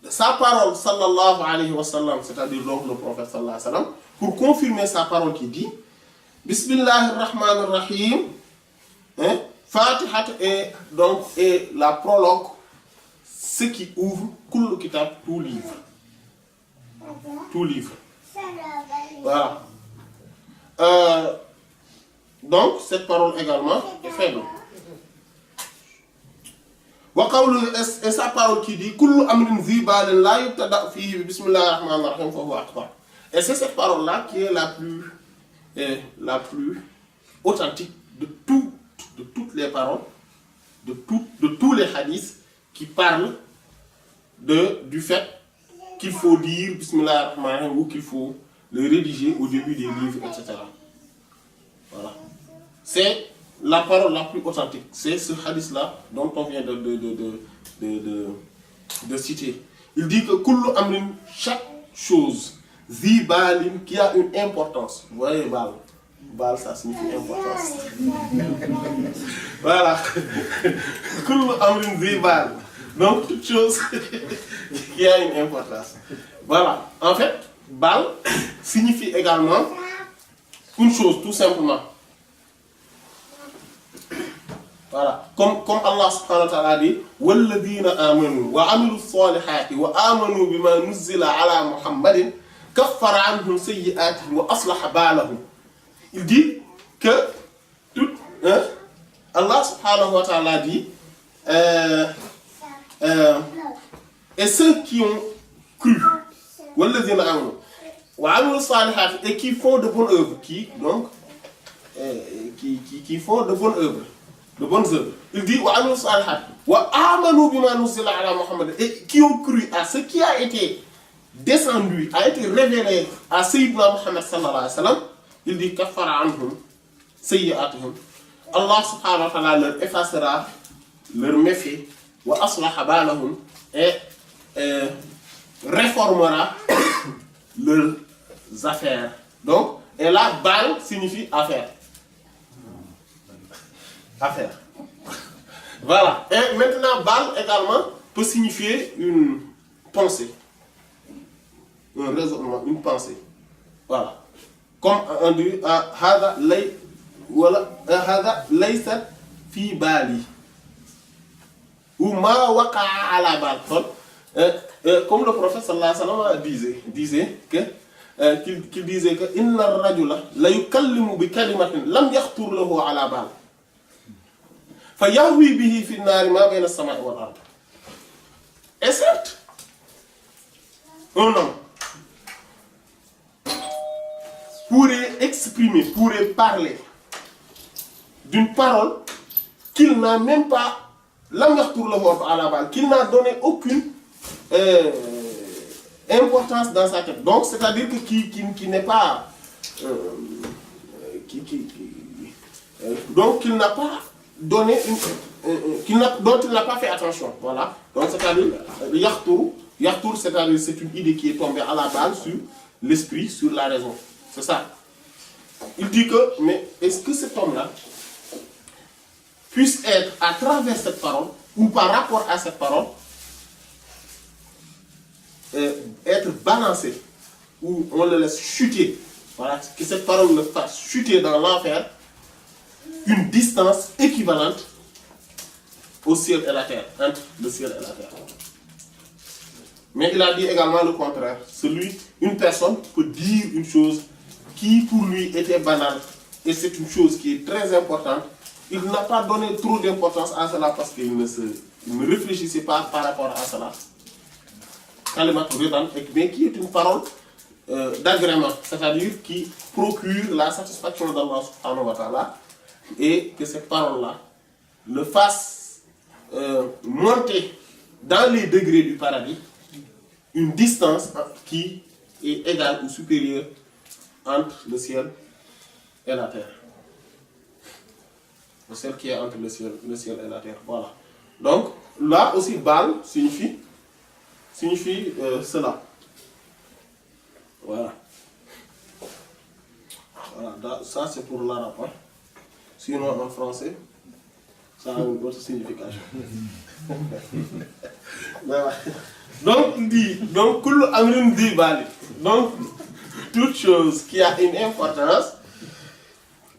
sa parole sallallahu alayhi wa sallam, c'est-à-dire donc le prophète sallallahu alayhi wa sallam, pour confirmer sa parole qui dit Bismillahir Rahmanir Rahim, Fatihat, et la prologue, ce qui ouvre kullu kitab, tout livre. Tout livre. Voilà. Donc cette parole également est faible. Et sa parole qui dit kullu amrin zi balin la yubtada fihi bi bismillahir rahmanir rahim fa huwa akbar. Et c'est cette parole là qui est la plus authentique de toutes les paroles, de tous les hadiths qui parlent du fait qu'il faut dire bismillahir rahmanir rahim ou qu'il faut le rédiger au début des livres, etc. Voilà. C'est la parole la plus authentique. C'est ce hadith-là dont on vient de citer. Il dit que kullu amrin, chaque chose, zi balin, qui a une importance. Vous voyez, bal. Bal, ça signifie importance. Voilà. Kullu amrin zi bal. Donc, toute chose qui a une importance. Voilà. En fait, bal signifie également une chose, tout simplement. Voilà. Comme Allah subhanahu wa ta'ala dit walladhina amanu wa amilu salihati wa amanu bima nuzzila ala Muhammadin kaffara anhum sayyi'atihim wa aslaha balahum. Il dit que Allah subhanahu wa ta'ala dit et ceux qui ont cru walladhina amanu wa amilu salihati, et qui font de bonnes œuvres, qui font de bonnes œuvres. De bonnes œuvres. Il dit wa amilu salihat wa amanu bima nuzila ala Muhammad, et qui ont cru à ce qui a été descendu, a été révélé à Sayyidina Muhammad sallallahu alayhi wa sallam. Il dit kaffara anhum sayyi'atihim. Allah subhanahu wa ta'ala leur effacera leur méfait wa aslaha balahum, et réformera leurs affaires. Donc, et là, bal signifie affaire. Affaire. Voilà. Et maintenant, bal également peut signifier une pensée, un raisonnement, une pensée. Voilà. comme on dit hada lay wala hada laysa fi bali ou ma waqa'a ala bal comme le prophète sallallahu alayhi wa sallam disait que qu'il disait que inna ar-rajula la yukallimu bi kalimatin lam yaxtur lahu ala bal fa yahwi bihi fi an-nar ma bayna as-sama'i wal ard. Et certes, un homme pourrait parler d'une parole qu'il n'a même pas, lam yaxtur lahu ala bal, qu'il n'a donné aucune importance dans sa tête. Donc, c'est-à-dire que qui n'est pas, donc qu'il n'a pas donné dont il n'a pas fait attention. Voilà. Donc, c'est-à-dire yaxtur, c'est-à-dire c'est une idée qui est tombée à la balle sur l'esprit, sur la raison. C'est ça. Il dit que, mais est-ce que cet homme-là puisse être à travers cette parole ou par rapport à cette parole être balancé, ou on le laisse chuter, voilà, que cette parole le fasse chuter dans l'enfer une distance équivalente au ciel et la terre, entre le ciel et la terre. Mais il a dit également le contraire. Une personne peut dire une chose qui pour lui était banale, et c'est une chose qui est très importante. Il n'a pas donné trop d'importance à cela parce qu'il ne réfléchissait pas par rapport à cela. Mais qui est une parole d'agrément, c'est-à-dire qui procure la satisfaction d'Allah subhanahu wa ta'ala, et que cette parole-là le fasse monter dans les degrés du paradis une distance qui est égale ou supérieure entre le ciel et la terre. Le ciel qui est entre le ciel et la terre. Voilà. Donc là aussi, bal signifie cela. Voilà. Voilà, ça c'est pour l'arabe. Hein. Sinon en français, ça a une autre signification. Voilà. Donc il dit, donc kullu amrin di bali. Donc toute chose qui a une importance,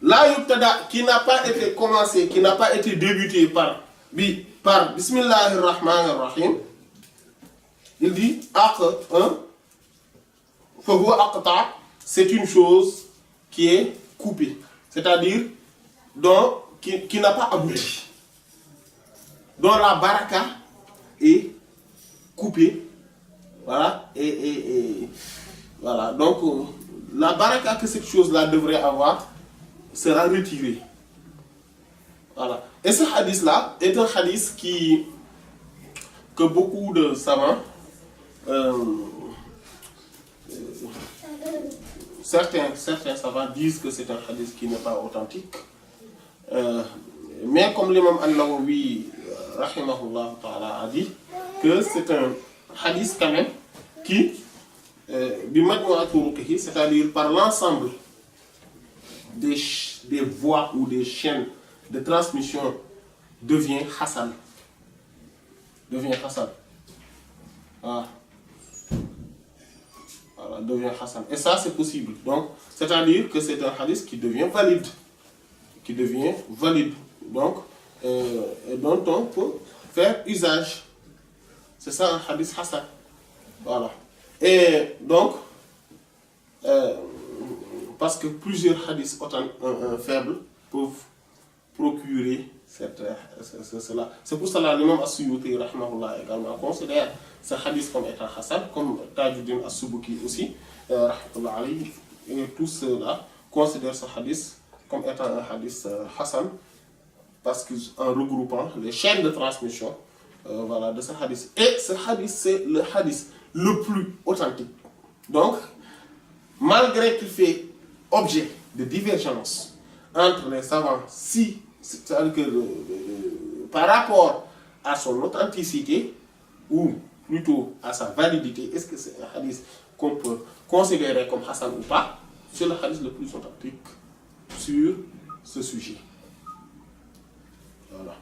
la yubtada, qui n'a pas été commencé, qui n'a pas été débuté par Bismillahir Rahmanir Rahim. Il dit c'est une chose qui est coupée, c'est-à-dire qui n'a pas abouti, dont la baraka est coupée, voilà, et voilà. Donc la baraka que cette chose-là devrait avoir sera retirée, voilà. Et ce hadith-là est un hadith que beaucoup de savants, certains savants disent que c'est un hadith qui n'est pas authentique, mais comme l'imam An-Nawawi rahimahullah ta'ala a dit que c'est un hadith quand même qui c'est-à-dire par l'ensemble des voies ou des chaînes de transmission devient Hassan. Voilà. Voilà, devient Hassan. Et ça c'est possible. Donc, c'est-à-dire que c'est un hadith qui devient valide. Donc, et dont on peut faire usage. C'est ça un hadith Hassan. Voilà. Et donc, parce que plusieurs hadiths faibles peuvent procurer cela. C'est pour cela que l'imam As-Suyuti rahimahullah également considère ce hadith comme étant Hassan, comme Tajuddin As-Subuki aussi, rahimahullah alayhi, et tous ceux-là considèrent ce hadith comme étant un hadith Hassan, parce qu'en regroupant les chaînes de transmission voilà, de ce hadith. Et ce hadith, c'est le hadith le plus authentique. Donc, malgré qu'il fait objet de divergence entre les savants, c'est-à-dire que par rapport à son authenticité, ou plutôt à sa validité, est-ce que c'est un hadith qu'on peut considérer comme Hassan ou pas, c'est le hadith le plus authentique sur ce sujet. Voilà.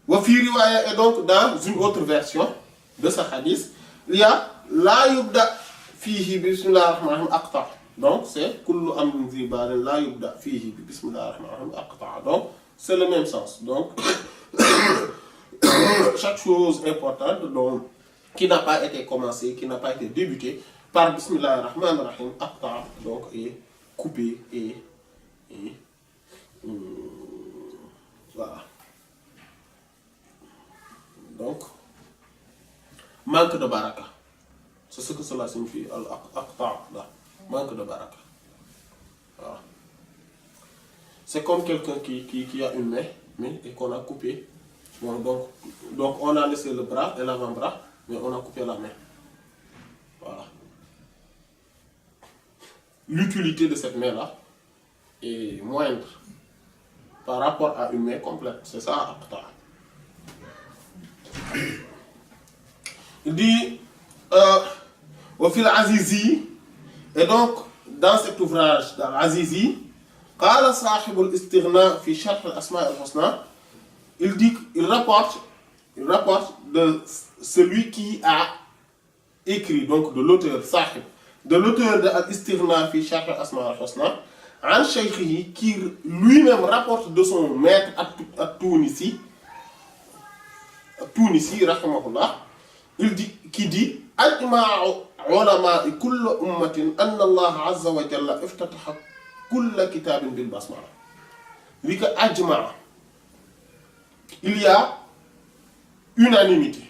Wa fi riwaya, et donc dans une autre version de ce hadith, il y a la yubda fihi bismillahir rahmanir rahim aqta. Donc c'est kullu amrin zi balin la yubda fihi bi bismillahir rahmanir rahim aqta'a. Donc c'est le même sens. Donc chaque chose importante donc, qui n'a pas été commencée, qui n'a pas été débutée par bismillahir rahmanir rahim aqta'a, donc est coupée et voilà. Donc manque de baraka. C'est ce que cela signifie, al-aqta', manque de baraka. Voilà. C'est comme quelqu'un qui a une main et qu'on a coupé. Bon, donc on a laissé le bras et l'avant-bras, mais on a coupé la main. Voilà. L'utilité de cette main-là est moindre par rapport à une main complète. C'est ça, aqta'. Il dit au fil Azizi, et donc dans cet ouvrage d'Al-Azizi, قال صاحب الاستغناء في شرح الأسماء الحسنى, il rapporte de celui qui a écrit, donc de l'auteur Sahib, de l'auteur de Al-Istighna fi Sharh al-Asma al-Husna, an shaykhihi, qui lui-même rapporte de son maître at-Tunisi, rahimahullah, qui dit ajma'u ulama'i kulli ummatin anna Allah azza wa jalla iftataha kulla kitabin bil basmala. Dit que ajma', il y a unanimité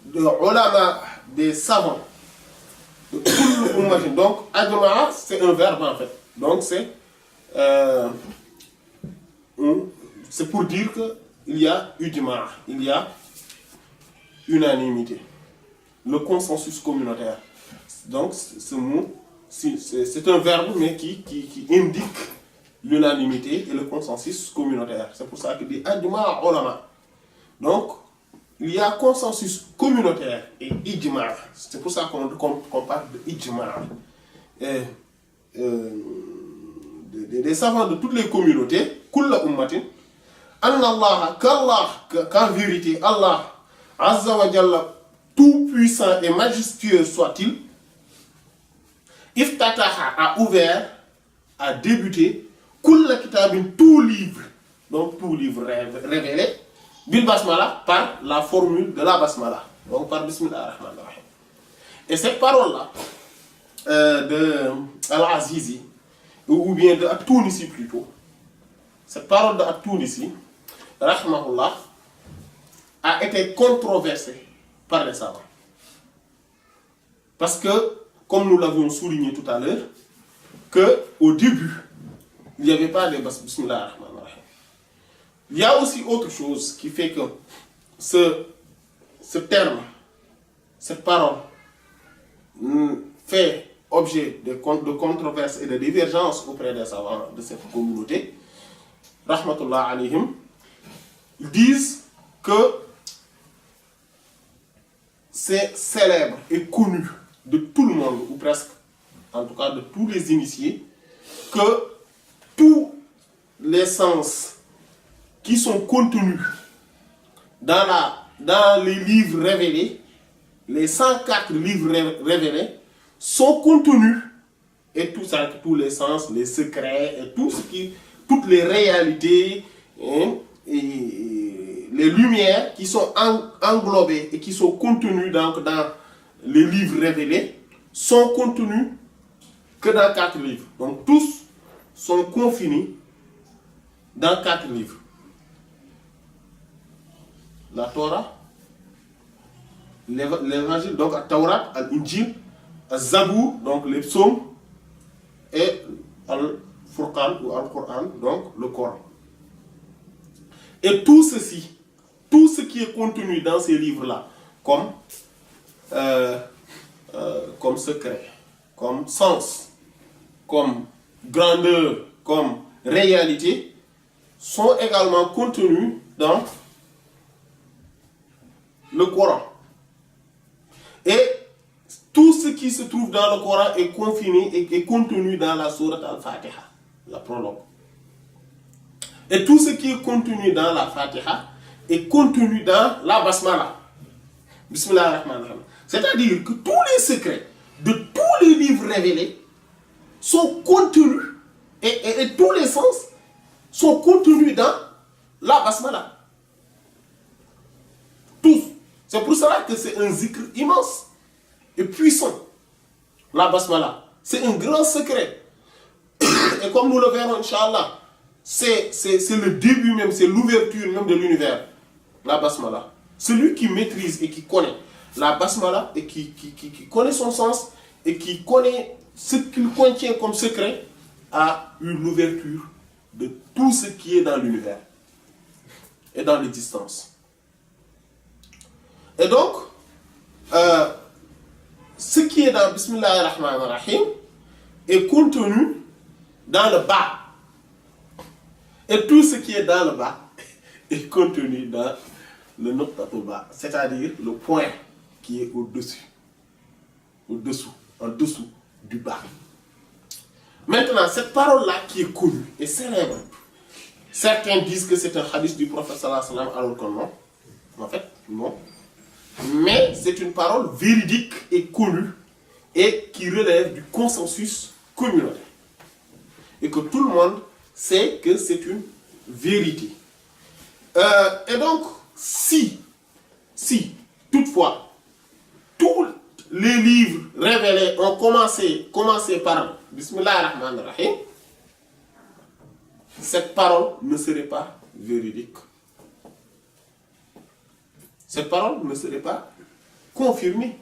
de ulama, des savants de kulli ummatin. Donc ajma' c'est un verbe en fait. Donc c'est pour dire que il y a ijma', il y a unanimité, le consensus communautaire. Donc ce mot, c'est un verbe mais qui indique l'unanimité et le consensus communautaire. C'est pour ça qu'il dit ajma' ulama. Donc il y a consensus communautaire et ijma'. C'est pour ça qu'on parle de ijma'. Des savants de toutes les communautés, kulla ummatin, anna Allah, qu'en vérité Allah Azza wa Jalla, tout puissant et majestueux soit-il, iftataha, a ouvert, a débuté, kulla kitabin, tout livre, donc tout livre révélé, bil basmala, par la formule de la basmala, donc par bismillahir rahmanir rahim. Et cette parole-là, de Al-Azizi, ou bien de At-Tunisi plutôt, cette parole de At-Tunisi, rahimahullah, a été controversée par les savants. Parce que, comme nous l'avions souligné tout à l'heure, qu'au début, il n'y avait pas de bismillah ar-Rahman ar-Rahim. Il y a aussi autre chose qui fait que ce terme, cette parole, fait objet de controverses et de divergences auprès des savants de cette communauté. Rahmatullah alayhim, ils disent que c'est célèbre et connu de tout le monde, ou presque, en tout cas de tous les initiés, que tous les sens qui sont contenus dans les livres révélés, les 104 livres révélés, sont contenus, et tout ça, tous les sens, les secrets, et toutes les réalités, et les lumières qui sont englobées et qui sont contenues donc dans les livres révélés sont contenues que dans 4 livres. Donc tous sont confinés dans 4 livres. La Torah, l'évangile, donc la Torah, l'Injil, le Zabour, donc les psaumes, et Al-Furqan ou Al-Qur'an, donc le Coran. Et tout ceci, tout ce qui est contenu dans ces livres-là, comme secret, comme sens, comme grandeur, comme réalité, sont également contenus dans le Coran. Et tout ce qui se trouve dans le Coran est confiné et est contenu dans la sourate Al-Fatiha, la prologue. Et tout ce qui est contenu dans la Fatiha est contenu dans la Basmala. Bismillah ar-Rahman ar-Rahim. C'est-à-dire que tous les secrets, de tous les livres révélés sont contenus, et tous les sens sont contenus dans la basmala. Tous. C'est pour cela que c'est un zikr immense et puissant. La basmala. C'est un grand secret. Et comme nous le verrons, Inch'Allah, c'est le début même, c'est l'ouverture même de l'univers. La basmala. Celui qui maîtrise et qui connaît la basmala et qui connaît son sens et qui connaît ce qu'il contient comme secret a eu l'ouverture de tout ce qui est dans l'univers et dans l'existence. Et donc, ce qui est dans Bismillahir Rahmanir Rahim est contenu dans le bas. Et tout ce qui est dans le bas est contenu dans le Nuqtatul Ba, c'est-à-dire le point qui est au-dessus. Au-dessous, en dessous du bas. Maintenant, cette parole-là qui est connue et célèbre, certains disent que c'est un hadith du prophète sallallahu alayhi wa sallam, alors que non. En fait, non. Mais c'est une parole véridique et connue et qui relève du consensus communautaire. Et que tout le monde sait que c'est une vérité. Et donc, si toutefois, tous les livres révélés ont commencé par Bismillahir Rahmanir Rahim, cette parole ne serait pas véridique. Cette parole ne serait pas confirmée.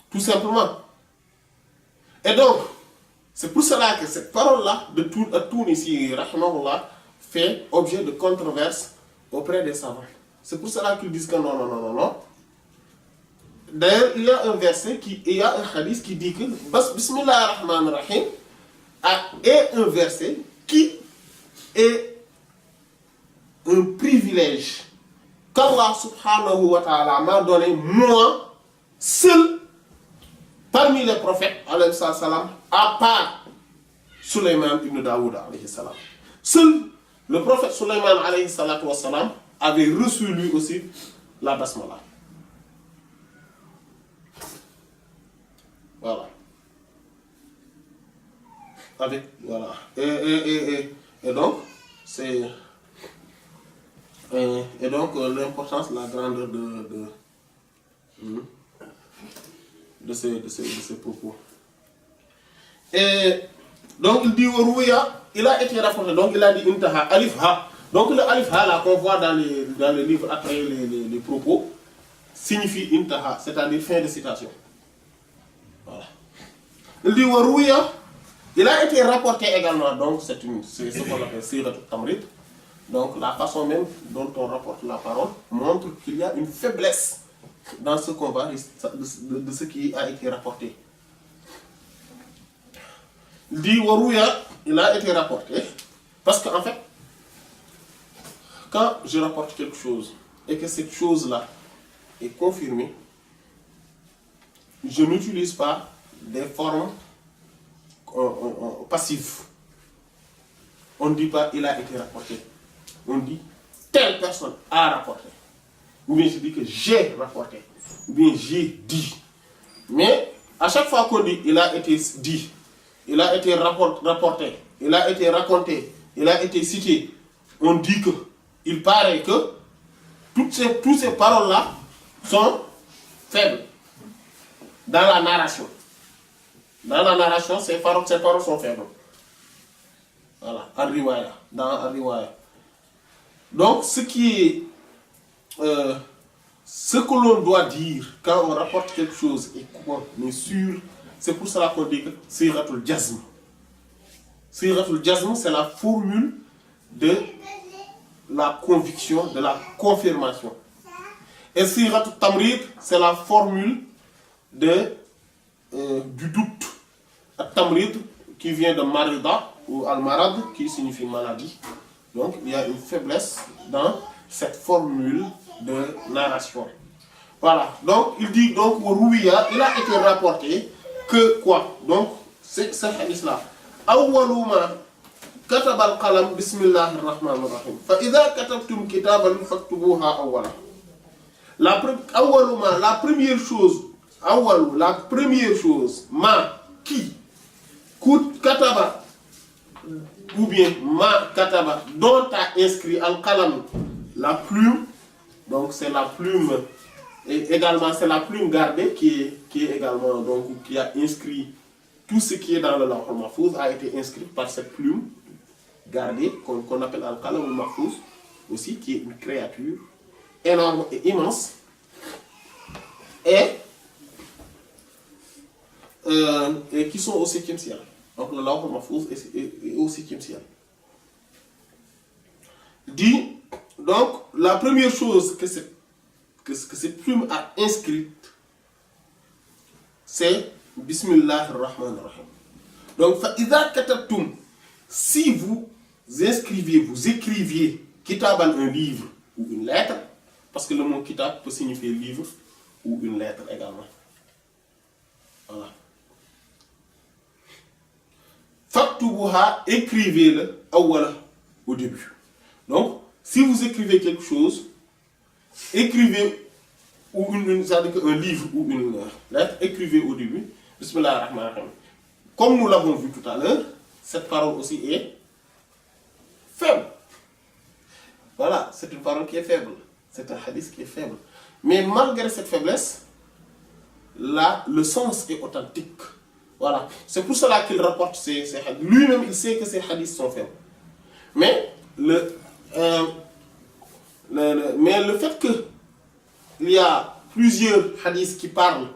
Tout simplement. Et donc, c'est pour cela que cette parole-là de Tounissi, rahimahullah, fait objet de controverse auprès des savants. C'est pour cela qu'ils disent que non. D'ailleurs, il y a un hadith qui dit que Bismillahir Rahmanir Rahim est un verset qui est un privilège qu'Allah subhanahu wa ta'ala m'a donné, moi, seul, parmi les prophètes, alayhi salam, à part Sulayman ibn Daoud, alayhi salam. Seul le prophète Sulayman, alayhi salatu wa salam, avait reçu lui aussi la basmala. Voilà. Voilà. Et donc, c'est... Et donc, l'importance, la grandeur de ces propos. Et donc, il dit il a été rapporté, donc il a dit Intaha, Alif Ha. Donc, le Alif Ha, là, qu'on voit dans les livres après les propos, signifie Intaha, c'est-à-dire fin de citation. Voilà. Il dit il a été rapporté également, donc c'est ce qu'on appelle Siratul Tamrid. Donc la façon même dont on rapporte la parole montre qu'il y a une faiblesse dans ce qu'on va de ce qui a été rapporté. Il dit il a été rapporté parce qu'en fait, quand je rapporte quelque chose et que cette chose-là est confirmée, je n'utilise pas des formes passives. On ne dit pas il a été rapporté. On dit telle personne a rapporté. Ou bien je dis que j'ai rapporté. Ou bien j'ai dit. Mais à chaque fois qu'on dit il a été dit, il a été rapporté, il a été raconté, il a été cité, on dit que il paraît que toutes ces paroles-là sont faibles dans la narration. Dans la narration, ces paroles sont faibles. Voilà, dans Ar-Riwaya. Donc, ce que l'on doit dire quand on rapporte quelque chose et qu'on est sûr, c'est pour cela qu'on dit que Siratul Jazm. Siratul Jazm, c'est la formule de la conviction, de la confirmation. Et Siratul Tamrid, c'est la formule du doute. At-Tamrid, qui vient de Marida, ou Al-Marad, qui signifie maladie. Donc, il y a une faiblesse dans cette formule de narration. Voilà. Donc, il dit, donc, Rouya, il a été rapporté que quoi? Donc, c'est ce hadith-là. Awwaluma kataba al-qalam bismillahir rahmanir rahim. Fa idha katabtum kitaban faktubuha awwala. La première chose la première chose, ma qui, kataba, ou bien ma kataba, dont a inscrit al-qalam, la plume, donc c'est la plume, et également c'est la plume gardée qui est également, donc qui a inscrit tout ce qui est dans le lawh al-mahfouz a été inscrit par cette plume gardée qu'on appelle al-qalam al-mahfouz aussi, qui est une créature énorme et immense, et qui sont au 7e ciel. Donc le lawh al-mahfouz est au 7e ciel. Dit, donc la première chose que cette plume a inscrite, c'est Bismillahir Rahmanir Rahim. Donc fa idha katabtum, si vous écriviez kitaban, un livre ou une lettre, parce que le mot kitab peut signifier livre ou une lettre également. Voilà. Faktubuha, écrivez-le awwala, au début. Donc, si vous écrivez quelque chose, écrivez ou c'est-à-dire un livre ou une lettre, écrivez au début. Bismillah ar-Rahman ar-Rahim. Comme nous l'avons vu tout à l'heure, cette parole aussi est faible. Voilà, c'est une parole qui est faible. C'est un hadith qui est faible. Mais malgré cette faiblesse, là, le sens est authentique. Voilà. C'est pour cela qu'il rapporte ces hadiths. Lui-même, il sait que ces hadiths sont faibles. Mais le fait qu'il y a plusieurs hadiths qui parlent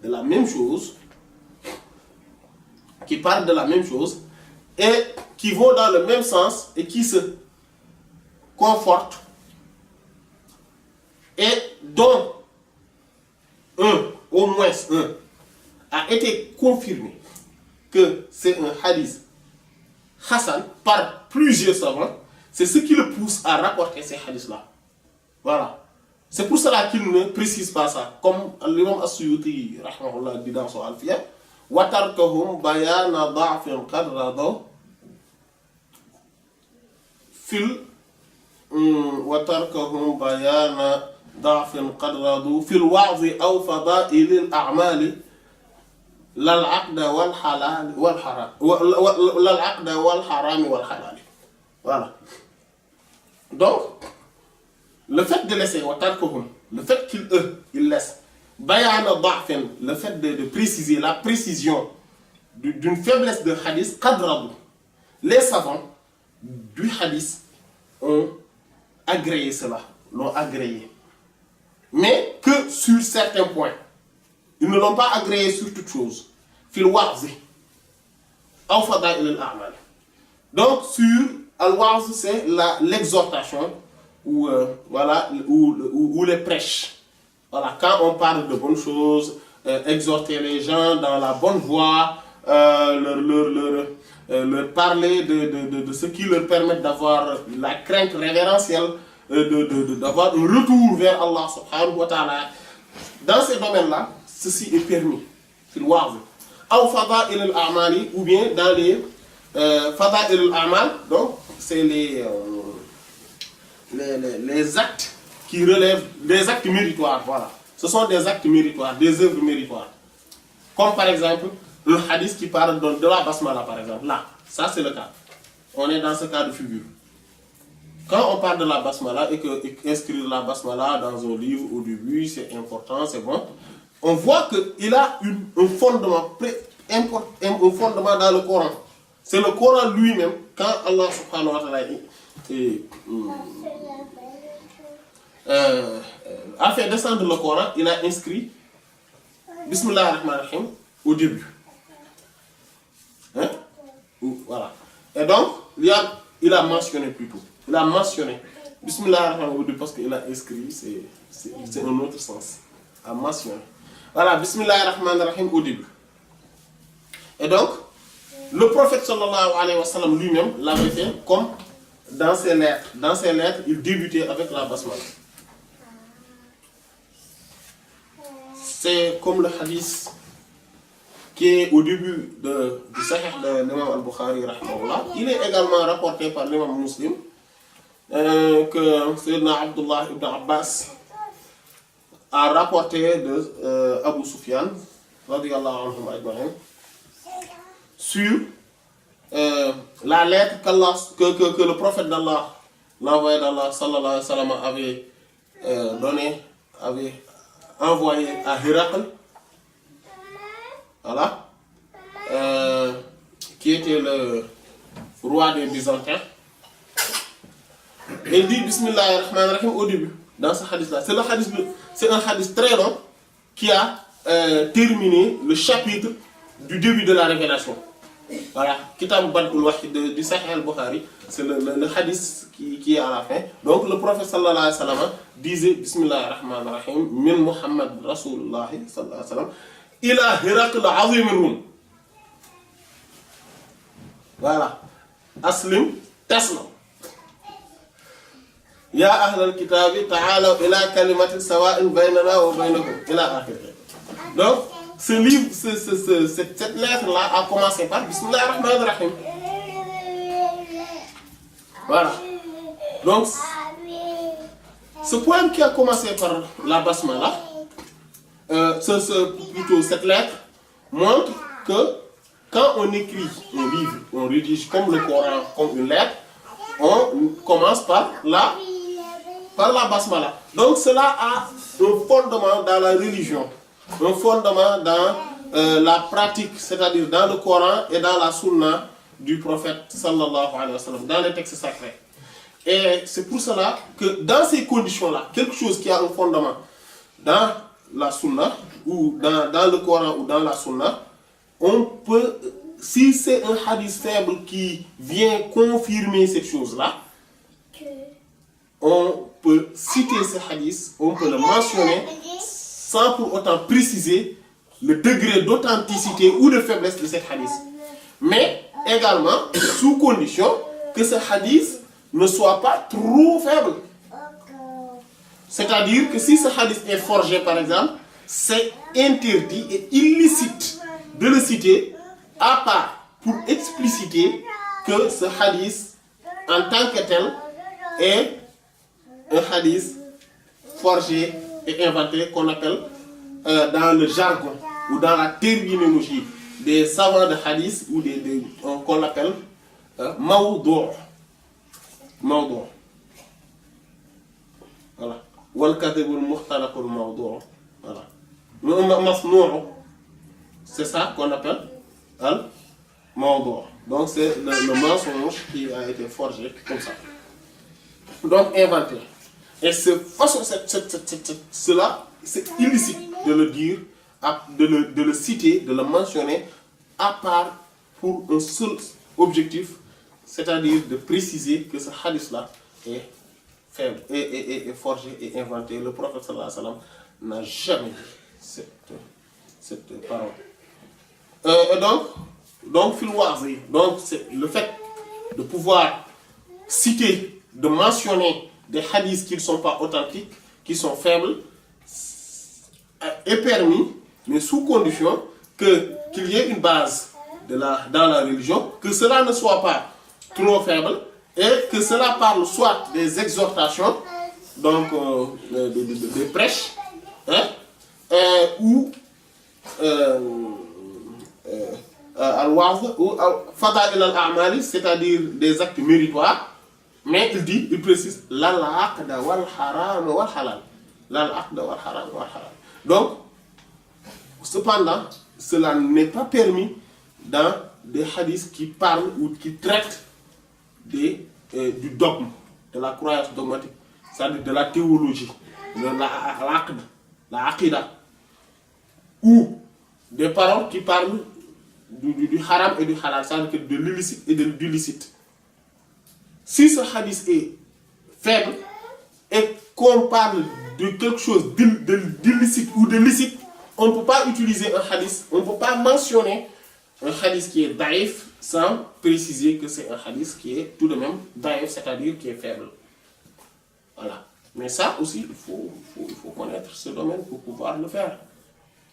de la même chose, et qui vont dans le même sens et qui se confortent, et dont au moins un, a été confirmé que c'est un hadith Hassan par plusieurs savants, c'est ce qui le pousse à rapporter ces hadiths-là. Voilà. C'est pour cela qu'il ne précise pas ça. Comme l'imam As-Suyuti, rahmahullah, dit dans son Alfiya, وَتَرْكَهُمْ بَيَانَ ضَعْفٍ قَدْ رَضَوْا وَتَرْكَهُمْ بَيَانَ ضَعْفٍ قَدْ رَضَوْا فِي الْوَعْظِ أَوْ فَضَائِلِ الْأَعْمَالِ لَلْعَقْدَ وَالْحَلَالِ وَالْحَرَامِ لَلْعَقْدَ وَالْحَرَامِ وَالْحَلَالِ. Voilà. Donc, le fait de laisser, le fait qu'il laisse, le fait de préciser, la précision d'une faiblesse de hadith, les savants du hadith ont agréé cela, l'ont agréé. Mais que sur certains points. Ils ne l'ont pas agréé sur toute chose. Fil wa'zi, aw fada'il al-a'mal. Donc sur al-wa'z, c'est l'exhortation ou les prêches. Voilà, quand on parle de bonnes choses, exhorter les gens dans la bonne voie, leur parler de ce qui leur permet d'avoir la crainte révérentielle, d'avoir un retour vers Allah subhanahu wa ta'ala. Dans ces domaines-là, ceci est permis. Fil wa'z. Aw fada'il al-a'mali, ou bien dans les fada'il al-a'mal, donc c'est les actes qui relèvent des actes méritoires, voilà. Ce sont des actes méritoires, des œuvres méritoires. Comme par exemple, le hadith qui parle de la basmala, par exemple. Là, ça c'est le cas. On est dans ce cas de figure. Quand on parle de la basmala et inscrire la basmala dans un livre au début, c'est important, c'est bon. On voit qu'il a un fondement dans le Coran. C'est le Coran lui-même, quand Allah subhanahu wa ta'ala a fait descendre le Coran, il a inscrit Bismillah ar-Rahman ar-Rahim au début. Hein? Voilà. Et donc, il a mentionné plutôt. Il a mentionné Bismillah ar-Rahman au début parce qu'il a inscrit, c'est un autre sens. A mentionné. Voilà, Bismillah ar-Rahman ar-Rahim au début. Et donc, le prophète sallallahu alayhi wa sallam lui-même l'avait fait comme dans ses lettres. Dans ses lettres, il débutait avec la basmala. C'est comme le hadith qui est au début du Sahih de l'imam al-Bukhari, rahimahullah. Il est également rapporté par l'imam Muslim que Sayyidina Abdullah ibn Abbas a rapporté de Abu Sufyan, radiyallahu anhum ajma'in, sur la lettre que le prophète d'Allah, l'envoyé d'Allah, sallallahu alayhi wa sallam, avait envoyé à Héraclius, voilà, qui était le roi des Byzantins. Et il dit Bismillahir Rahmanir Rahim au début, dans ce hadith-là. C'est un hadith très long qui a terminé le chapitre du début de la révélation. Voilà, Kitab Bad'ul Wahy du Sahih al-Bukhari, c'est le hadith qui est à la fin. Donc le prophète sallallahu alayhi wa sallam disait Bismillahir Rahmanir Rahim, min Muhammad Rasulullah sallallahu alayhi wa sallam, ila Hiraql azim Rum. Voilà, Aslim Taslam. Ya ahlal kitabi ta'alaw ila kalimatin sawa'in baynana wa baynakum ila akhirih. Donc, ce livre, cette lettre-là a commencé par Bismillahir Rahmanir Rahim. Voilà. Donc, ce poème qui a commencé par la basmala, plutôt cette lettre, montre que quand on écrit un livre, on rédige comme le Coran, comme une lettre, on commence par la basmala. Donc cela a un fondement dans la religion, un fondement dans la pratique, c'est-à-dire dans le Coran et dans la sunna du prophète sallallahu alayhi wa sallam, dans les textes sacrés. Et c'est pour cela que dans ces conditions-là, quelque chose qui a un fondement dans la sunna, ou dans le Coran ou dans la sunna, on peut, si c'est un hadith faible qui vient confirmer cette chose-là, on peut citer ce hadith, on peut le mentionner sans pour autant préciser le degré d'authenticité ou de faiblesse de cet hadith. Mais également sous condition que ce hadith ne soit pas trop faible. C'est-à-dire que si ce hadith est forgé par exemple, c'est interdit et illicite de le citer à part pour expliciter que ce hadith en tant que tel est un hadith forgé et inventé qu'on appelle dans le jargon ou dans la terminologie des savants de hadith ou qu'on appelle mawdu'. Mawdu'. Voilà. Wal kadhibul mukhtalaqul mawdu'. Voilà. Masnou'. C'est ça qu'on appelle al mawdu'. Donc c'est le mensonge qui a été forgé comme ça. Donc inventé. Et cela, c'est illicite de le dire, de le citer, de le mentionner, à part pour un seul objectif, c'est-à-dire de préciser que ce hadith-là est faible, est forgé et inventé. Le prophète sallallahu alayhi wa sallam n'a jamais dit cette parole. Et donc c'est le fait de pouvoir citer, de mentionner des hadiths qui ne sont pas authentiques, qui sont faibles, est permis, mais sous condition qu'il y ait une base dans la religion, que cela ne soit pas trop faible, et que cela parle soit des exhortations, donc des prêches, hein, ou al-wa'z, ou fada'il al-a'mali, c'est-à-dire des actes méritoires. Mais il précise l'al-aqda wal-haram wal-halal. L'al-aqda wal-haram wal-halal. Donc, cependant, cela n'est pas permis dans des hadiths qui parlent ou qui traitent du dogme, de la croyance dogmatique, c'est-à-dire de la théologie, de la aqida, ou des paroles qui parlent du haram et du halal, c'est-à-dire de l'illicite et de l'illicite. Si ce hadith est faible et qu'on parle de quelque chose d'illicite ou de licite, on ne peut pas utiliser un hadith, on ne peut pas mentionner un hadith qui est daïf sans préciser que c'est un hadith qui est tout de même daïf, c'est-à-dire qui est faible. Voilà. Mais ça aussi, il faut connaître ce domaine pour pouvoir le faire.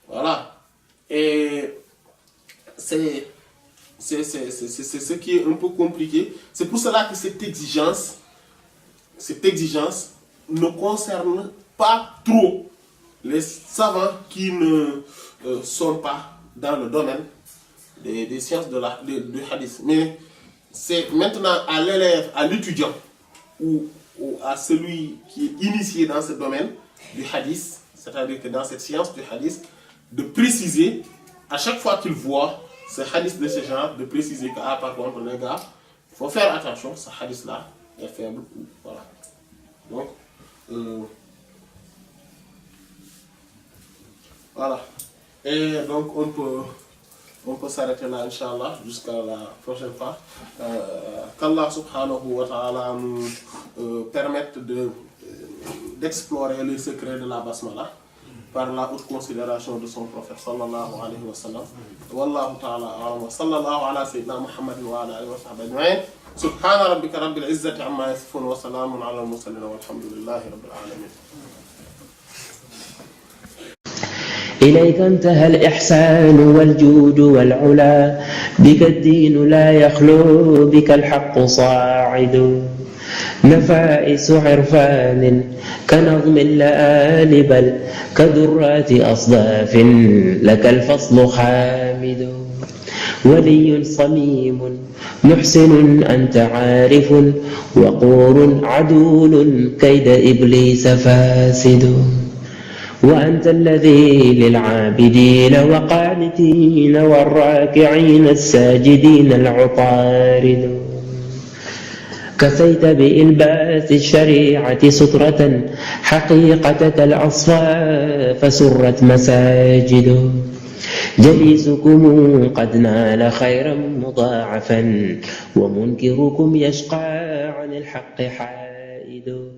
Voilà. Et c'est ce qui est un peu compliqué. C'est pour cela que cette exigence ne concerne pas trop les savants qui ne sont pas dans le domaine des sciences du hadith. Mais c'est maintenant à l'élève, à l'étudiant, ou à celui qui est initié dans ce domaine du hadith, c'est-à-dire que dans cette science du hadith, de préciser, à chaque fois qu'il voit ce hadith de ce genre, de préciser que, par contre, les gars, il faut faire attention, ce hadith-là est faible. Voilà. Donc, voilà. Et donc, on peut s'arrêter là, Inch'Allah, jusqu'à la prochaine fois. Qu'Allah subhanahu wa ta'ala nous permette d'explorer les secrets de la basmala par la haute considération de son prophète sallallahu alayhi wa sallam. Wallahu ta'ala a'lam wa sallallahu ala sayyidina Muhammadin wa ala alihi wa sahbihi ajma'in. Subhana rabbika rabbil izzati amma yasifun wa salamun ala al-mursalin walhamdulillahi rabbil alamin. إليك انتهى الإحسان والجود والعلا بك الدين لا يخلو بك الحق صاعد نفائس عرفان كنظم اللآل بل كدرات أصداف لك الفصل حامد ولي صميم محسن أنت عارف وقور عدول كيد إبليس فاسد وأنت الذي للعابدين وقانتين والراكعين الساجدين العطارد كفيت بإلباس الشريعة سترة حقيقتك الأصفى فسرت مساجد جليسكم قد نال خيرا مضاعفا ومنكركم يشقى عن الحق حائد